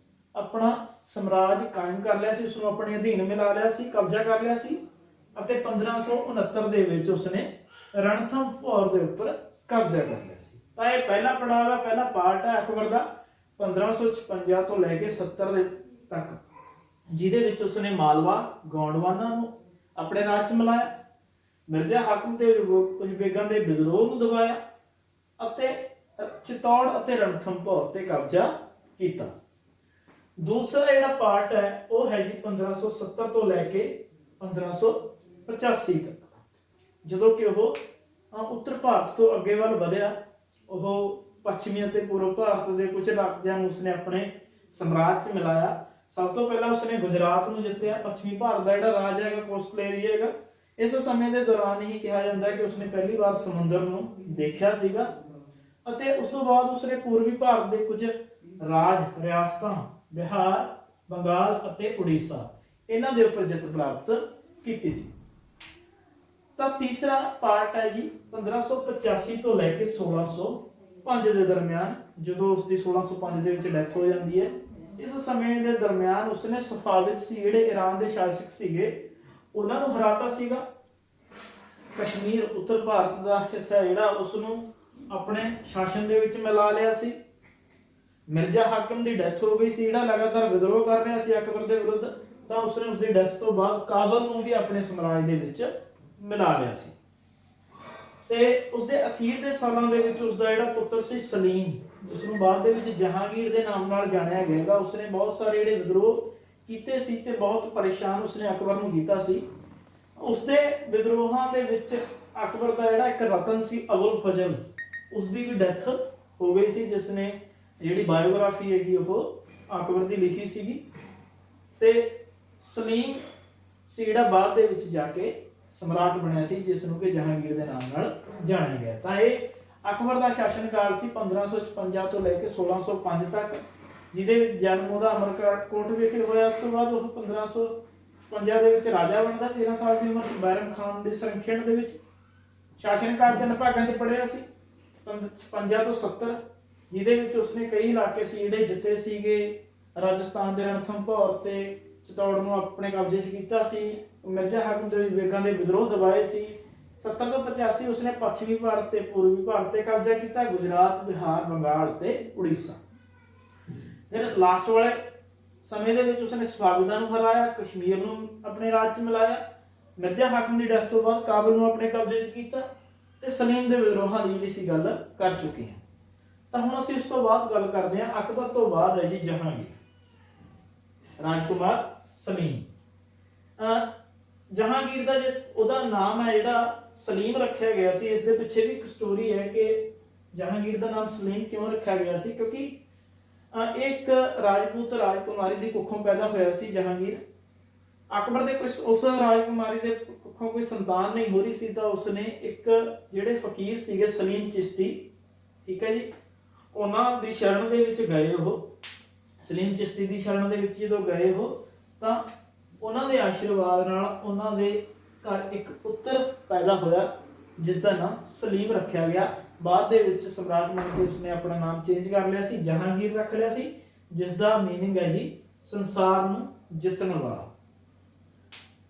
ਆਪਣਾ ਸਮਰਾਜ ਕਾਇਮ ਕਰ ਲਿਆ ਸੀ। ਉਸਨੂੰ ਆਪਣੇ ਅਧੀਨ ਮਿਲਾ ਲਿਆ ਸੀ, ਕਬਜ਼ਾ ਕਰ ਲਿਆ ਸੀ ਅਤੇ 1569 ਦੇ ਵਿੱਚ ਉਸਨੇ ਰਣਥੰਭੌਰ ਦੇ ਉੱਪਰ ਕਬਜ਼ਾ ਕਰ ਲਿਆ ਸੀ। ਤਾਂ ਇਹ ਪਹਿਲਾ ਪੜਾਅ ਹੈ, ਪਹਿਲਾ ਪਾਰਟ ਹੈ ਅਕਬਰ ਦਾ 1556 ਤੋਂ ਲੈ ਕੇ 70 ਦੇ ਤੱਕ, ਜਿਹਦੇ ਵਿੱਚ ਉਸਨੇ ਮਾਲਵਾ, ਗੋਂਡਵਾਨਾ ਨੂੰ ਆਪਣੇ ਰਾਜ 'ਚ ਮਿਲਾਇਆ, ਮਿਰਜ਼ਾ ਹਾਕਮ ਤੇ ਉਜ਼ਬੇਕਾਂ ਦੇ ਵਿਦਰੋਹ ਨੂੰ ਦਬਾਇਆ ਅਤੇ ਚਿਤੌੜ ਅਤੇ ਰਣਥੰਭੌਰ ਤੇ ਕਬਜ਼ਾ ਕੀਤਾ। ਦੂਸਰਾ ਜਿਹੜਾ ਪਾਰਟ ਹੈ ਉਹ ਹੈ ਜੀ 1570 ਤੋਂ ਲੈ ਕੇ 1585 ਤੱਕ, ਜਦੋਂ ਕਿ ਉਹ ਉੱਤਰ ਭਾਰਤ ਤੋਂ ਅੱਗੇ ਵੱਲ ਵਧਿਆ। ਉਹ ਪੱਛਮੀ ਅਤੇ ਪੂਰਬ ਭਾਰਤ ਦੇ ਕੁਝ ਇਲਾਕਿਆਂ ਨੂੰ ਉਸਨੇ ਆਪਣੇ ਸਮਰਾਜ 'ਚ ਮਿਲਾਇਆ। ਸਭ ਤੋਂ ਪਹਿਲਾਂ ਉਸਨੇ ਗੁਜਰਾਤ ਨੂੰ ਜਿੱਤਿਆ। ਪੱਛਮੀ ਭਾਰਤ ਦਾ ਜਿਹੜਾ ਰਾਜ ਹੈਗਾ, ਕੋਸਟਲ ਏਰੀਆ ਹੈਗਾ, ਇਸ ਸਮੇਂ ਦੇ ਦੌਰਾਨ ਹੀ ਕਿਹਾ ਜਾਂਦਾ ਹੈ ਕਿ ਉਸਨੇ ਪਹਿਲੀ ਵਾਰ ਸਮੁੰਦਰ ਨੂੰ ਦੇਖਿਆ ਸੀਗਾ ਅਤੇ ਉਸ ਤੋਂ ਬਾਅਦ ਉਸਨੇ ਪੂਰਬੀ ਭਾਰਤ ਦੇ ਕੁਝ ਰਾਜ, ਰਿਆਸਤਾਂ, ਬਿਹਾਰ, ਬੰਗਾਲ ਅਤੇ ਉੜੀਸਾ ਇਹਨਾਂ ਦੇ ਉੱਪਰ ਜਿੱਤ ਪ੍ਰਾਪਤ ਕੀਤੀ ਸੀ। ਤਾਂ ਤੀਸਰਾ ਪਾਰਟ ਹੈ ਜੀ 1585 ਤੋਂ ਲੈ ਕੇ 1605 ਦੇ ਦਰਮਿਆਨ, ਜਦੋਂ ਉਸ ਦੀ 1605 ਦੇ ਵਿੱਚ ਡੈਥ ਹੋ ਜਾਂਦੀ ਹੈ। ਇਸ ਸਮੇਂ ਦੇ ਦਰਮਿਆਨ ਉਸਨੇ ਸਫਾਵਿਦ ਸੀ ਜਿਹੜੇ ਈਰਾਨ ਦੇ ਸ਼ਾਸਕ ਸੀਗੇ ਉਹਨਾਂ ਨੂੰ ਹਰਾਤਾ ਸੀਗਾ। ਕਸ਼ਮੀਰ ਉੱਤਰ ਭਾਰਤ ਦਾ ਹਿੱਸਾ ਜਿਹੜਾ ਉਸ ਨੂੰ ਆਪਣੇ ਸ਼ਾਸਨ ਦੇ ਵਿੱਚ ਮਿਲਾ ਲਿਆ ਸੀ। ਮਿਰਜ਼ਾ ਹਾਕਮ ਦੀ ਡੈਥ ਹੋ ਗਈ ਸੀ ਜਿਹੜਾ ਲਗਾਤਾਰ ਵਿਦਰੋਹ ਕਰ ਰਿਹਾ ਸੀ ਅਕਬਰ ਦੇ ਵਿਰੁੱਧ। ਤਾਂ ਉਸਨੇ ਉਸਦੀ ਡੈਥ ਤੋਂ ਬਾਅਦ ਕਾਬਲ ਨੂੰ ਵੀ ਆਪਣੇ ਸਮਰਾਜ ਦੇ ਵਿੱਚ ਮਿਲਾ ਲਿਆ ਸੀ ਤੇ ਉਸਦੇ ਅਖੀਰ ਦੇ ਸਾਲਾਂ ਦੇ ਵਿੱਚ ਉਸਦਾ ਜਿਹੜਾ ਪੁੱਤਰ ਸੀ ਸਲੀਮ, ਜਿਸ ਨੂੰ ਬਾਅਦ ਦੇ ਵਿੱਚ ਜਹਾਂਗੀਰ ਦੇ ਨਾਮ ਨਾਲ ਜਾਣਿਆ ਗਿਆ, ਉਸਨੇ ਬਹੁਤ ਸਾਰੇ ਜਿਹੜੇ ਵਿਦਰੋਹ ਕੀਤੇ ਸੀ ਤੇ ਬਹੁਤ ਪਰੇਸ਼ਾਨ ਉਸਨੇ ਅਕਬਰ ਨੂੰ ਕੀਤਾ ਸੀ। ਉਸਦੇ ਵਿਦਰੋਹਾਂ ਦੇ ਵਿੱਚ ਅਕਬਰ ਦਾ ਜਿਹੜਾ ਇੱਕ ਰਤਨ ਸੀ ਅਬੁਲ ਫਜ਼ਲ, ਉਸਦੀ ਵੀ ਡੈਥ ਹੋ ਗਈ ਸੀ, ਜਿਸ ਨੇ ਜਿਹੜੀ ਬਾਇਓਗ੍ਰਾਫੀ ਹੈਗੀ ਉਹ ਅਕਬਰ ਦੀ ਲਿਖੀ ਸੀਗੀ। ਤੇ ਸਲੀਮ ਸੀ ਜਿਹੜਾ ਬਾਅਦ ਦੇ ਵਿੱਚ ਜਾ ਕੇ ਸਮਰਾਟ ਬਣਿਆ ਸੀ ਜਿਸ ਨੂੰ ਕਿ ਜਹਾਂਗੀਰ ਦੇ ਨਾਮ ਨਾਲ ਜਾਣਿਆ ਗਿਆ। ਤਾਂ ਇਹ ਅਕਬਰ ਦਾ ਸ਼ਾਸਨ ਕਾਲ ਸੀ 1556 ਤੋਂ ਲੈ ਕੇ 1605 ਤੱਕ, ਜਿਹਦੇ ਵਿੱਚ ਜਨਮ ਉਹਦਾ ਅਮਰਕੋਟ ਵਿਖੇ ਹੋਇਆ। ਉਸ ਤੋਂ ਬਾਅਦ ਉਹ 1556 ਦੇ ਵਿੱਚ ਰਾਜਾ ਬਣਦਾ। 13 ਸਾਲ ਦੀ ਉਮਰ 'ਚ ਬੈਰਮ ਖਾਨ ਦੇ ਸੰਰਖਣ ਦੇ ਵਿੱਚ ਸ਼ਾਸਨ ਕਾਲ 3 ਭਾਗਾਂ 'ਚ ਪੜਿਆ ਸੀ, 55 ਤੋਂ 70, ਜਿਹਦੇ ਵਿੱਚ ਉਸਨੇ ਕਈ ਇਲਾਕੇ ਸੀ ਜਿਹੜੇ ਜਿੱਤੇ ਸੀਗੇ। ਰਾਜਸਥਾਨ ਦੇ ਰਣਥੰਭੌਰ ਤੇ ਚਿਤੌੜ ਨੂੰ ਆਪਣੇ ਕਬਜ਼ੇ 'ਚ ਕੀਤਾ ਸੀ। ਮਿਰਜ਼ਾ ਹਾਕਮ ਦੇ ਵੇਗਾਂ ਦੇ ਵਿਦਰੋਹ ਦਬਾਏ ਸੀ। 70 ਤੋਂ 85 ਉਸਨੇ ਪੱਛਮੀ ਭਾਰਤ ਤੇ ਪੂਰਬੀ ਭਾਰਤ ਤੇ ਕਬਜ਼ਾ ਕੀਤਾ, ਗੁਜਰਾਤ, ਬਿਹਾਰ, ਬੰਗਾਲ ਤੇ ਉੜੀਸਾ। ਫਿਰ ਲਾਸਟ ਵਾਲੇ ਸਮੇਂ ਦੇ ਵਿੱਚ ਉਸਨੇ ਸਫਾਵਿਦਾਂ ਨੂੰ ਹਰਾਇਆ, ਕਸ਼ਮੀਰ ਨੂੰ ਆਪਣੇ ਰਾਜ 'ਚ ਮਿਲਾਇਆ। ਮਿਰਜ਼ਾ ਹਾਕਮ ਦੀ ਡੈਥ ਤੋਂ ਬਾਅਦ ਕਾਬਲ ਨੂੰ ਆਪਣੇ ਕਬਜ਼ੇ 'ਚ ਕੀਤਾ ਤੇ ਸਲੀਮ ਦੇ ਵਿਦਰੋਹਾਂ ਦੀ ਜਿਹੜੀ ਸੀ ਗੱਲ ਕਰ ਚੁੱਕੇ ਹਾਂ। ਤਾਂ ਹੁਣ ਅਸੀਂ ਉਸ ਤੋਂ ਬਾਅਦ ਗੱਲ ਕਰਦੇ ਹਾਂ ਅਕਬਰ ਤੋਂ ਬਾਅਦ ਹੈ ਜੀ ਜਹਾਂਗੀਰ, ਰਾਜਕੁਮਾਰ ਸਲੀਮ। ਜਹਾਂਗੀਰ ਦਾ ਉਹਦਾ ਨਾਮ ਹੈ ਜਿਹੜਾ ਸਲੀਮ ਰੱਖਿਆ ਗਿਆ ਸੀ, ਇਸ ਦੇ ਪਿੱਛੇ ਵੀ ਇੱਕ ਸਟੋਰੀ ਹੈ ਕਿ ਜਹਾਂਗੀਰ ਦਾ ਨਾਮ ਸਲੀਮ ਕਿਉਂ ਰੱਖਿਆ ਗਿਆ ਸੀ, ਕਿਉਂਕਿ ਇੱਕ ਰਾਜਪੂਤ ਰਾਜਕੁਮਾਰੀ ਦੀ ਕੁੱਖੋਂ ਪੈਦਾ ਹੋਇਆ ਸੀ ਜਹਾਂਗੀਰ। ਅਕਬਰ ਦੇ ਉਸ ਰਾਜਕੁਮਾਰੀ ਦੇ ਕੁੱਖੋਂ ਕੋਈ ਸੰਤਾਨ ਨਹੀਂ ਹੋ ਰਹੀ ਸੀ, ਤਾਂ ਉਸਨੇ ਇੱਕ ਜਿਹੜੇ ਫਕੀਰ ਸੀਗੇ ਸਲੀਮ ਚਿਸ਼ਤੀ, ਠੀਕ ਹੈ ਜੀ, ਉਹਨਾਂ ਦੀ ਸ਼ਰਨ ਦੇ ਵਿੱਚ ਗਏ। ਉਹ ਸਲੀਮ ਚਿਸ਼ਤੀ ਦੀ ਸ਼ਰਨ ਦੇ ਵਿੱਚ ਜਦੋਂ ਗਏ ਉਹ, ਤਾਂ ਉਹਨਾਂ ਦੇ ਆਸ਼ੀਰਵਾਦ ਨਾਲ ਉਹਨਾਂ ਦੇ ਘਰ ਇੱਕ ਪੁੱਤਰ ਪੈਦਾ ਹੋਇਆ ਜਿਸ ਦਾ ਨਾਮ ਸਲੀਮ ਰੱਖਿਆ ਗਿਆ। ਬਾਅਦ ਦੇ ਵਿੱਚ ਸਮਰਾਟ ਬਣ ਕੇ ਉਸਨੇ ਆਪਣਾ ਨਾਮ ਚੇਂਜ ਕਰ ਲਿਆ ਸੀ, ਜਹਾਂਗੀਰ ਰੱਖ ਲਿਆ ਸੀ, ਜਿਸ ਦਾ ਮੀਨਿੰਗ ਹੈ ਜੀ ਸੰਸਾਰ ਨੂੰ ਜਿੱਤਣ ਵਾਲਾ।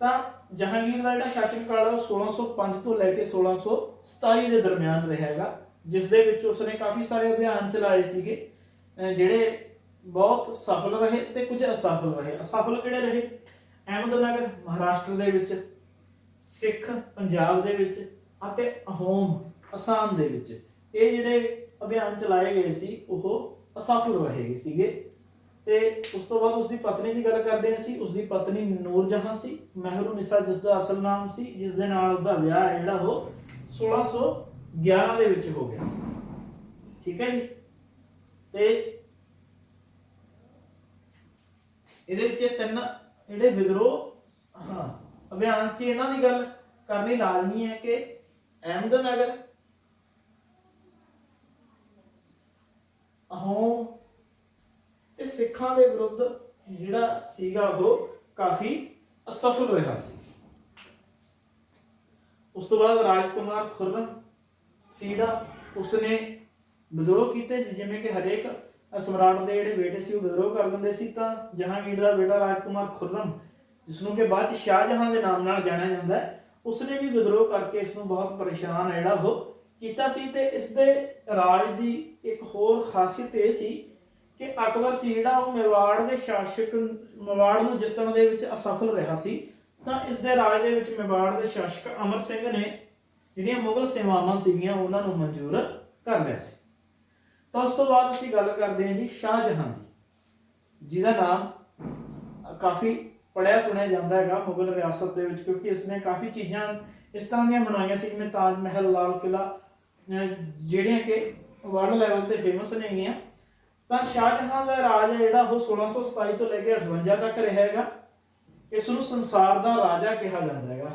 ਤਾਂ ਜਹਾਂਗੀਰ ਦਾ ਜਿਹੜਾ ਸ਼ਾਸਨ ਕਾਲ ਹੈ 1605 ਤੋਂ ਲੈ ਕੇ 1627 ਦੇ ਦਰਮਿਆਨ ਰਿਹਾ ਹੈਗਾ, ਜਿਸ ਦੇ ਵਿੱਚ ਉਸਨੇ ਕਾਫੀ ਸਾਰੇ ਅਭਿਆਨ ਚਲਾਏ ਸੀਗੇ ਜਿਹੜੇ ਬਹੁਤ ਸਫਲ ਰਹੇ ਤੇ ਕੁਝ ਅਸਫਲ ਰਹੇ। ਅਸਫਲ ਕਿਹੜੇ ਰਹੇ? ਅਹਿਮਦਨਗਰ ਮਹਾਰਾਸ਼ਟਰ ਦੇ ਵਿੱਚ, ਸਿੱਖ ਪੰਜਾਬ ਦੇ ਵਿੱਚ ਅਤੇ ਅਹੋਮ ਅਸਾਮ ਦੇ ਵਿੱਚ, ਇਹ ਜਿਹੜੇ ਅਭਿਆਨ ਚਲਾਏ ਗਏ ਸੀ ਉਹ ਅਸਫਲ ਰਹੇ ਸੀਗੇ। ਤੇ ਉਸ ਤੋਂ ਬਾਅਦ ਉਸਦੀ ਪਤਨੀ ਦੀ ਗੱਲ ਕਰਦੇ ਹਾਂ ਅਸੀਂ। ਉਸਦੀ ਪਤਨੀ ਨੂਰ ਜਹਾਂ ਸੀ, ਮਹਿਰੁਨਿਸਾ ਜਿਸ ਦਾ ਅਸਲ ਨਾਮ ਸੀ, ਜਿਸ ਦੇ ਨਾਲ ਉਹਦਾ ਵਿਆਹ ਹੈ ਜਿਹੜਾ ਉਹ 1611 ਦੇ ਵਿੱਚ ਹੋ ਗਿਆ ਸੀ, ਠੀਕ ਹੈ ਜੀ। ਤੇ ਇਹਦੇ ਵਿੱਚ 3 ਜਿਹੜੇ ਵਿਦਰੋਹ ਅਭਿਆਨ ਸੀ, ਇਹਨਾਂ ਦੀ ਗੱਲ ਕਰਨੀ ਲਾਜ਼ਮੀ ਹੈ ਕਿ ਅਹਿਮਦਨਗਰ, ਅਹੋਮ ਤੇ ਸਿੱਖਾਂ ਦੇ ਵਿਰੁੱਧ ਜਿਹੜਾ ਸੀਗਾ ਉਹ ਕਾਫੀ ਅਸਫਲ ਰਿਹਾ ਸੀ। ਉਸ ਤੋਂ ਬਾਅਦ ਰਾਜਕੁਮਾਰ ਖੁਰਮ ਸੀ ਜਿਹੜਾ ਉਸਨੇ ਵਿਦਰੋਹ ਕੀਤੇ ਸੀ, ਜਿਵੇਂ ਕਿ ਹਰੇਕ ਸਮਰਾਟ ਦੇ ਜਿਹੜੇ ਬੇਟੇ ਸੀ ਉਹ ਵਿਦਰੋਹ ਕਰ ਦਿੰਦੇ ਸੀ। ਤਾਂ ਜਹਾਂਗੀਰ ਦਾ ਬੇਟਾ ਰਾਜਕੁਮਾਰ ਖੁਰਮ, ਜਿਸ ਨੂੰ ਕਿ ਬਾਅਦ ਚ ਸ਼ਾਹਜਹਾਂ ਦੇ ਨਾਮ ਨਾਲ ਜਾਣਿਆ ਜਾਂਦਾ ਹੈ, ਉਸਨੇ ਵੀ ਵਿਦਰੋਹ ਕਰਕੇ ਇਸ ਨੂੰ ਬਹੁਤ ਪਰੇਸ਼ਾਨ ਜਿਹੜਾ ਉਹ ਕੀਤਾ ਸੀ। ਤੇ ਇਸ ਦੇ ਰਾਜ ਦੀ ਇੱਕ ਹੋਰ ਖਾਸੀਅਤ ਇਹ ਸੀ ਕਿ ਅਕਬਰ ਸੀ ਜਿਹੜਾ ਉਹ ਮੇਵਾੜ ਦੇ ਸ਼ਾਸਕ, ਮੇਵਾੜ ਨੂੰ ਜਿੱਤਣ ਦੇ ਵਿੱਚ ਅਸਫਲ ਰਿਹਾ ਸੀ। ਤਾਂ ਇਸ ਦੇ ਰਾਜ ਦੇ ਵਿੱਚ ਮੇਵਾੜ ਦੇ ਸ਼ਾਸਕ ਅਮਰ ਸਿੰਘ ਨੇ ਜਿਹੜੀਆਂ ਮੁਗਲ ਸੇਵਾਵਾਂ ਸੀਗੀਆਂ ਉਹਨਾਂ ਨੂੰ ਮਨਜ਼ੂਰ ਕਰ ਲਿਆ ਸੀ। ਤਾਂ ਉਸ ਤੋਂ ਬਾਅਦ ਅਸੀਂ ਗੱਲ ਕਰਦੇ ਹਾਂ ਜੀ ਸ਼ਾਹਜਹਾਂ ਦੀ, ਜਿਹਦਾ ਨਾਮ ਕਾਫੀ ਪੜਿਆ ਸੁਣਿਆ ਜਾਂਦਾ ਹੈਗਾ ਮੁਗਲ ਰਿਆਸਤ ਦੇ ਵਿੱਚ, ਕਿਉਂਕਿ ਇਸਨੇ ਕਾਫੀ ਚੀਜ਼ਾਂ ਇਸ ਤਰ੍ਹਾਂ ਦੀਆਂ ਬਣਾਈਆਂ ਸੀ, ਜਿਵੇਂ ਤਾਜ ਮਹਿਲ, ਲਾਲ ਕਿਲਾ, ਜਿਹੜੀਆਂ ਕਿ ਵਰਲਡ ਲੈਵਲ ਤੇ ਫੇਮਸ ਨੇਗੀਆਂ। ਤਾਂ ਸ਼ਾਹਜਹਾਂ ਦਾ ਰਾਜ ਹੈ ਜਿਹੜਾ ਉਹ 1627 ਤੋਂ ਲੈ ਕੇ 58 ਤੱਕ ਰਿਹਾ ਹੈਗਾ। ਇਸ ਨੂੰ ਸੰਸਾਰ ਦਾ ਰਾਜਾ ਕਿਹਾ ਜਾਂਦਾ ਹੈਗਾ।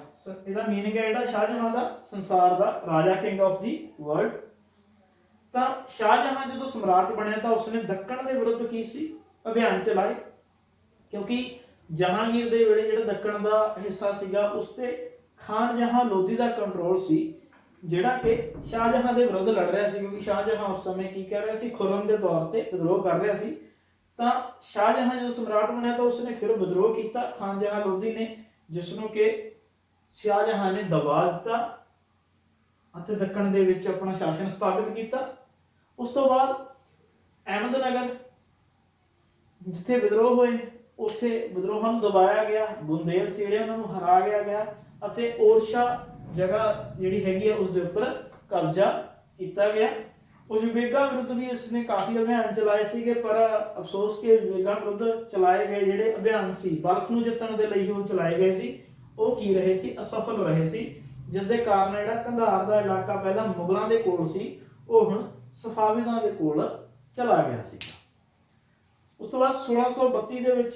ਇਹਦਾ ਮੀਨਿੰਗ ਹੈ ਜਿਹੜਾ ਸ਼ਾਹਜਹਾਂ ਦਾ ਸੰਸਾਰ ਦਾ ਰਾਜਾ, ਕਿੰਗ ਆਫ ਦੀ ਵਰਲਡ। ਤਾਂ ਸ਼ਾਹਜਹਾਂ ਜਦੋਂ ਸਮਰਾਟ ਬਣਿਆ ਤਾਂ ਉਸਨੇ ਦੱਖਣ ਦੇ ਵਿਰੁੱਧ ਕੀ ਸੀ ਅਭਿਆਨ ਚਲਾਏ, ਕਿਉਂਕਿ ਜਹਾਂਗੀਰ ਦੇ ਵੇਲੇ ਜਿਹੜਾ ਦੱਖਣ ਦਾ ਹਿੱਸਾ ਸੀਗਾ ਉਸ ਤੇ ਖਾਨ ਜਹਾਂ ਲੋਧੀ ਦਾ ਕੰਟਰੋਲ ਸੀ, ਜਿਹੜਾ ਕਿ ਸ਼ਾਹਜਹਾਂ ਦੇ ਵਿਰੁੱਧ ਲੜ ਰਿਹਾ ਸੀ, ਕਿਉਂਕਿ ਸ਼ਾਹਜਹਾਂ ਉਸ ਸਮੇਂ ਕੀ ਕਰ ਰਿਹਾ ਸੀ, ਖੁਰਮ ਦੇ ਤੌਰ ਤੇ ਵਿਦਰੋਹ ਕਰ ਰਿਹਾ ਸੀ। ਤਾਂ ਸ਼ਾਹਜਹਾਂ ਜਦੋਂ ਸਮਰਾਟ ਬਣਿਆ ਤਾਂ ਉਸਨੇ ਫਿਰ ਵਿਦਰੋਹ ਕੀਤਾ ਖਾਨ ਜਹਾਂ ਲੋਧੀ ਨੇ, ਜਿਸ ਨੂੰ ਕਿ ਸ਼ਾਹਜਹਾਂ ਨੇ ਦਬਾ ਦਿੱਤਾ ਅਤੇ ਦੱਖਣ ਦੇ ਵਿੱਚ ਆਪਣਾ ਸ਼ਾਸਨ ਸਥਾਪਿਤ ਕੀਤਾ। ਉਸ ਤੋਂ ਬਾਅਦ ਅਹਿਮਦਨਗਰ ਜਿੱਥੇ ਵਿਦਰੋਹ ਹੋਏ ਉੱਥੇ ਵਿਦਰੋਹਾਂ ਨੂੰ ਦਬਾਇਆ ਗਿਆ, ਬੁੰਦੇਲ ਸੀ ਜਿਹੜੇ ਉਹਨਾਂ ਨੂੰ ਹਰਾ ਗਿਆ ਅਤੇ ਓਰਛਾ ਜਗ੍ਹਾ ਜਿਹੜੀ ਹੈਗੀ ਆ ਉਸ ਦੇ ਉੱਪਰ ਕਬਜ਼ਾ ਕੀਤਾ ਗਿਆ। ਉਜ਼ਬੇਕਾਂ ਵਿਰੁੱਧ ਵੀ ਇਸਨੇ ਕਾਫੀ ਅਭਿਆਨ ਚਲਾਏ ਸੀਗੇ, ਪਰ ਅਫਸੋਸ ਕਿ ਉਜ਼ਬੇਕਾਂ ਵਿਰੁੱਧ ਚਲਾਏ ਗਏ ਜਿਹੜੇ ਅਭਿਆਨ ਸੀ ਬਲਖ ਨੂੰ ਜਿੱਤਣ ਦੇ ਲਈ ਉਹ ਚਲਾਏ ਗਏ ਸੀ, ਉਹ ਕੀ ਰਹੇ ਸੀ, ਅਸਫਲ ਰਹੇ ਸੀ, ਜਿਸ ਦੇ ਕਾਰਨ ਜਿਹੜਾ ਕੰਧਾਰ ਦਾ ਇਲਾਕਾ ਪਹਿਲਾਂ ਮੁਗਲਾਂ ਦੇ ਕੋਲ ਸੀ ਉਹ ਹੁਣ ਸਫਾਵਿਦਾਂ ਦੇ ਕੋਲ ਚਲਾ ਗਿਆ ਸੀ। ਉਸ ਤੋਂ ਬਾਅਦ 1632 ਦੇ ਵਿੱਚ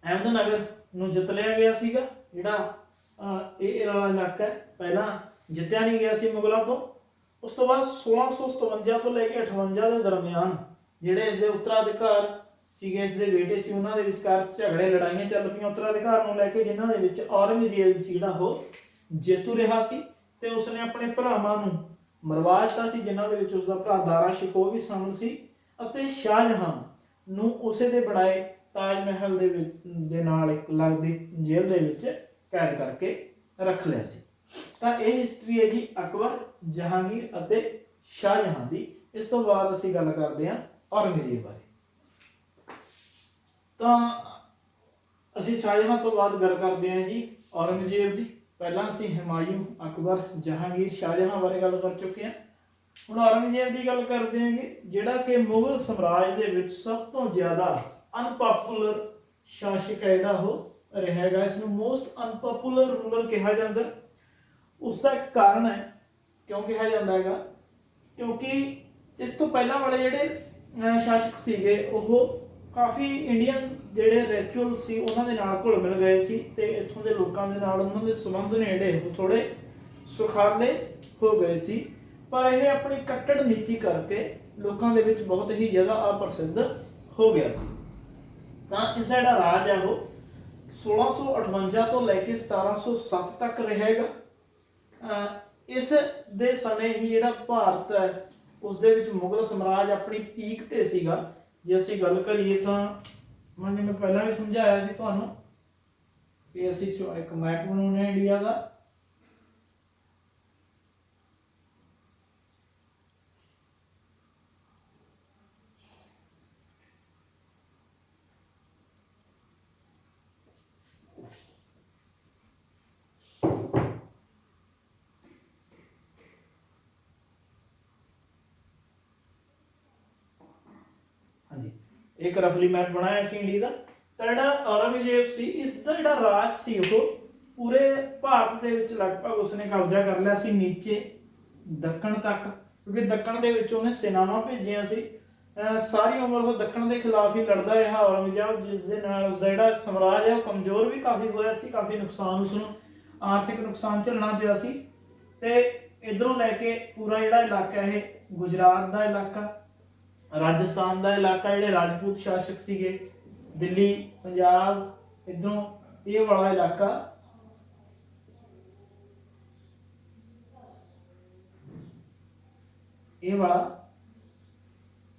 ਅਹਿਮਦਨਗਰ ਨੂੰ ਜਿੱਤ ਲਿਆ ਗਿਆ ਸੀਗਾ, ਜਿਹੜਾ ਇਹ ਵਾਲਾ ਇਲਾਕਾ ਪਹਿਲਾਂ ਜਿੱਤਿਆ ਨਹੀਂ ਗਿਆ ਸੀ ਮੁਗਲਾਂ ਤੋਂ। ਉਸ ਤੋਂ ਬਾਅਦ 1657 ਤੋਂ ਲੈ ਕੇ 58 ਦੇ ਦਰਮਿਆਨ ਜਿਹੜੇ ਇਸ ਦੇ ਉੱਤਰਾਧਿਕਾਰ ਸੀਗੇ, ਇਸ ਦੇ ਬੇਟੇ ਸੀ, ਉਹਨਾਂ ਦੇ ਵਿਚਕਾਰ ਝਗੜੇ ਲੜਾਈਆਂ ਚੱਲ ਪਈਆਂ ਉੱਤਰਾਧਿਕਾਰ ਨੂੰ ਲੈ ਕੇ, ਜਿਨ੍ਹਾਂ ਦੇ ਵਿੱਚ ਔਰੰਗਜ਼ੇਬ ਸੀ ਜਿਹੜਾ ਉਹ ਜੇਤੂ ਰਿਹਾ ਸੀ ਤੇ ਉਸਨੇ ਆਪਣੇ ਭਰਾਵਾਂ ਨੂੰ ਮਰਵਾ ਦਿੱਤਾ ਸੀ, ਜਿਨ੍ਹਾਂ ਦੇ ਵਿੱਚ ਉਸਦਾ ਭਰਾ ਦਾਰਾ ਸ਼ਿਕੋ ਵੀ ਸ਼ਾਮਲ ਸੀ ਅਤੇ ਸ਼ਾਹਜਹਾਂ ਨੂੰ ਉਸੇ ਦੇ ਬਣਾਏ ਤਾਜ ਮਹਿਲ ਦੇ ਵਿੱਚ ਦੇ ਨਾਲ ਇੱਕ ਲੱਗਦੀ ਜੇਲ੍ਹ ਦੇ ਵਿੱਚ ਕੈਦ ਕਰਕੇ ਰੱਖ ਲਿਆ ਸੀ। ਤਾਂ ਇਹ ਹਿਸਟਰੀ ਹੈ ਜੀ ਅਕਬਰ, ਜਹਾਂਗੀਰ ਅਤੇ ਸ਼ਾਹਜਹਾਂ ਦੀ। ਇਸ ਤੋਂ ਬਾਅਦ ਅਸੀਂ ਗੱਲ ਕਰਦੇ ਹਾਂ ਔਰੰਗਜ਼ੇਬ ਬਾਰੇ। ਤਾਂ ਅਸੀਂ ਸ਼ਾਹਜਹਾਂ ਤੋਂ ਬਾਅਦ ਗੱਲ ਕਰਦੇ ਹਾਂ ਜੀ ਔਰੰਗਜ਼ੇਬ ਦੀ। ਪਹਿਲਾਂ ਅਸੀਂ ਹੁਮਾਯੂੰ, ਅਕਬਰ, ਜਹਾਂਗੀਰ, ਸ਼ਾਹਜਹਾਂ ਬਾਰੇ ਗੱਲ ਕਰ ਚੁੱਕੇ ਹਾਂ। ਹੁਣ ਔਰੰਗਜ਼ੇਬ ਦੀ ਗੱਲ ਕਰਦੇ ਹਾਂਗੇ, ਜਿਹੜਾ ਕਿ ਮੁਗਲ ਸਮਰਾਜ ਦੇ ਵਿੱਚ ਸਭ ਤੋਂ ਜ਼ਿਆਦਾ ਅਨਪਾਪੂਲਰ ਸ਼ਾਸਕ ਹੈ ਜਿਹੜਾ ਉਹ ਰਿਹਾ ਹੈਗਾ। ਇਸ ਨੂੰ ਮੋਸਟ ਅਨਪਾਪੂਲਰ ਰੂਲਰ ਕਿਹਾ ਜਾਂਦਾ। ਉਸ ਦਾ ਇੱਕ ਕਾਰਨ ਹੈ ਕਿਉਂ ਕਿਹਾ ਜਾਂਦਾ ਹੈਗਾ, ਕਿਉਂਕਿ ਇਸ ਤੋਂ ਪਹਿਲਾਂ ਵਾਲੇ ਜਿਹੜੇ ਸ਼ਾਸਕ ਸੀਗੇ ਉਹ ਕਾਫੀ ਇੰਡੀਅਨ ਜਿਹੜੇ ਰਿਚੁਅਲ ਸੀ ਉਹਨਾਂ ਦੇ ਨਾਲ ਘੁਲ ਮਿਲ ਗਏ ਸੀ ਤੇ ਇੱਥੋਂ ਦੇ ਲੋਕਾਂ ਦੇ ਨਾਲ ਉਹਨਾਂ ਦੇ ਸੰਬੰਧ ਨੇ ਜਿਹੜੇ ਉਹ ਥੋੜੇ ਸੁਖਾਲੇ ਹੋ ਗਏ ਸੀ। ਪਰ ਇਹ ਆਪਣੀ ਕੱਟੜ ਨੀਤੀ ਕਰਕੇ ਲੋਕਾਂ ਦੇ ਵਿੱਚ ਬਹੁਤ ਹੀ ਜ਼ਿਆਦਾ ਅਪ੍ਰਸਿੱਧ ਹੋ ਗਿਆ ਸੀ। ਤਾਂ ਇਸ ਦਾ ਜਿਹੜਾ ਰਾਜ ਹੈ ਉਹ 1658 ਤੋਂ ਲੈ ਕੇ 1707 ਤੱਕ ਰਹੇਗਾ। ਇਸ ਦੇ ਸਮੇਂ ਹੀ ਜਿਹੜਾ ਭਾਰਤ ਹੈ ਉਸ ਦੇ ਵਿੱਚ ਮੁਗਲ ਸਮਰਾਜ ਆਪਣੀ ਪੀਕ ਤੇ ਸੀਗਾ। ਜੇ ਅਸੀਂ ਗੱਲ ਕਰੀਏ ਤਾਂ ਮੈਂ ਪਹਿਲਾਂ ਵੀ ਸਮਝਾਇਆ ਸੀ ਤੁਹਾਨੂੰ ਕਿ ਅਸੀਂ ਇੱਕ ਮੈਪ ਬਣਾਉਣਾ ਇੰਡੀਆ ਦਾ। एक रफली मैप बनाया सी इंडिया का। तो ਜਿਹੜਾ औरंगजेब ਸੀ ਇਸ ਦਾ ਜਿਹੜਾ ਰਾਜ ਸੀ ਉਹ ਪੂਰੇ ਭਾਰਤ ਦੇ ਵਿੱਚ ਲਗਭਗ ਉਸਨੇ ਕਬਜ਼ਾ ਕਰ ਲਿਆ ਸੀ ਨੀਚੇ ਦੱਖਣ ਤੱਕ, ਕਿਉਂਕਿ ਦੱਖਣ ਦੇ ਵਿੱਚ ਉਹਨੇ ਸੈਨਾਵਾਂ ਭੇਜੀਆਂ ਸੀ। ਸਾਰੀ ਉਮਰ ਉਹ ਦੱਖਣ ਦੇ ਖਿਲਾਫ ਹੀ ਲੜਦਾ ਰਿਹਾ ਔਰੰਗਜ਼ੇਬ, ਜਿਸ ਦੇ ਨਾਲ ਉਸਦਾ ਜਿਹੜਾ ਸਮਰਾਜ ਹੈ ਉਹ ਕਮਜ਼ੋਰ ਵੀ ਕਾਫੀ ਹੋਇਆ ਸੀ। ਕਾਫੀ ਨੁਕਸਾਨ ਉਸਨੂੰ ਆਰਥਿਕ ਨੁਕਸਾਨ ਝੱਲਣਾ ਪਿਆ ਸੀ। ਤੇ ਇਧਰੋਂ ਲੈ ਕੇ ਪੂਰਾ ਜਿਹੜਾ ਇਲਾਕਾ ਇਹ ਗੁਜਰਾਤ ਦਾ ਇਲਾਕਾ, ਰਾਜਸਥਾਨ ਦਾ ਇਲਾਕਾ, ਜਿਹੜੇ ਰਾਜਪੂਤ ਸ਼ਾਸਕ ਸੀਗੇ, ਦਿੱਲੀ, ਪੰਜਾਬ, ਇਧਰੋਂ ਇਹ ਵਾਲਾ ਇਲਾਕਾ, ਇਹ ਵਾਲਾ,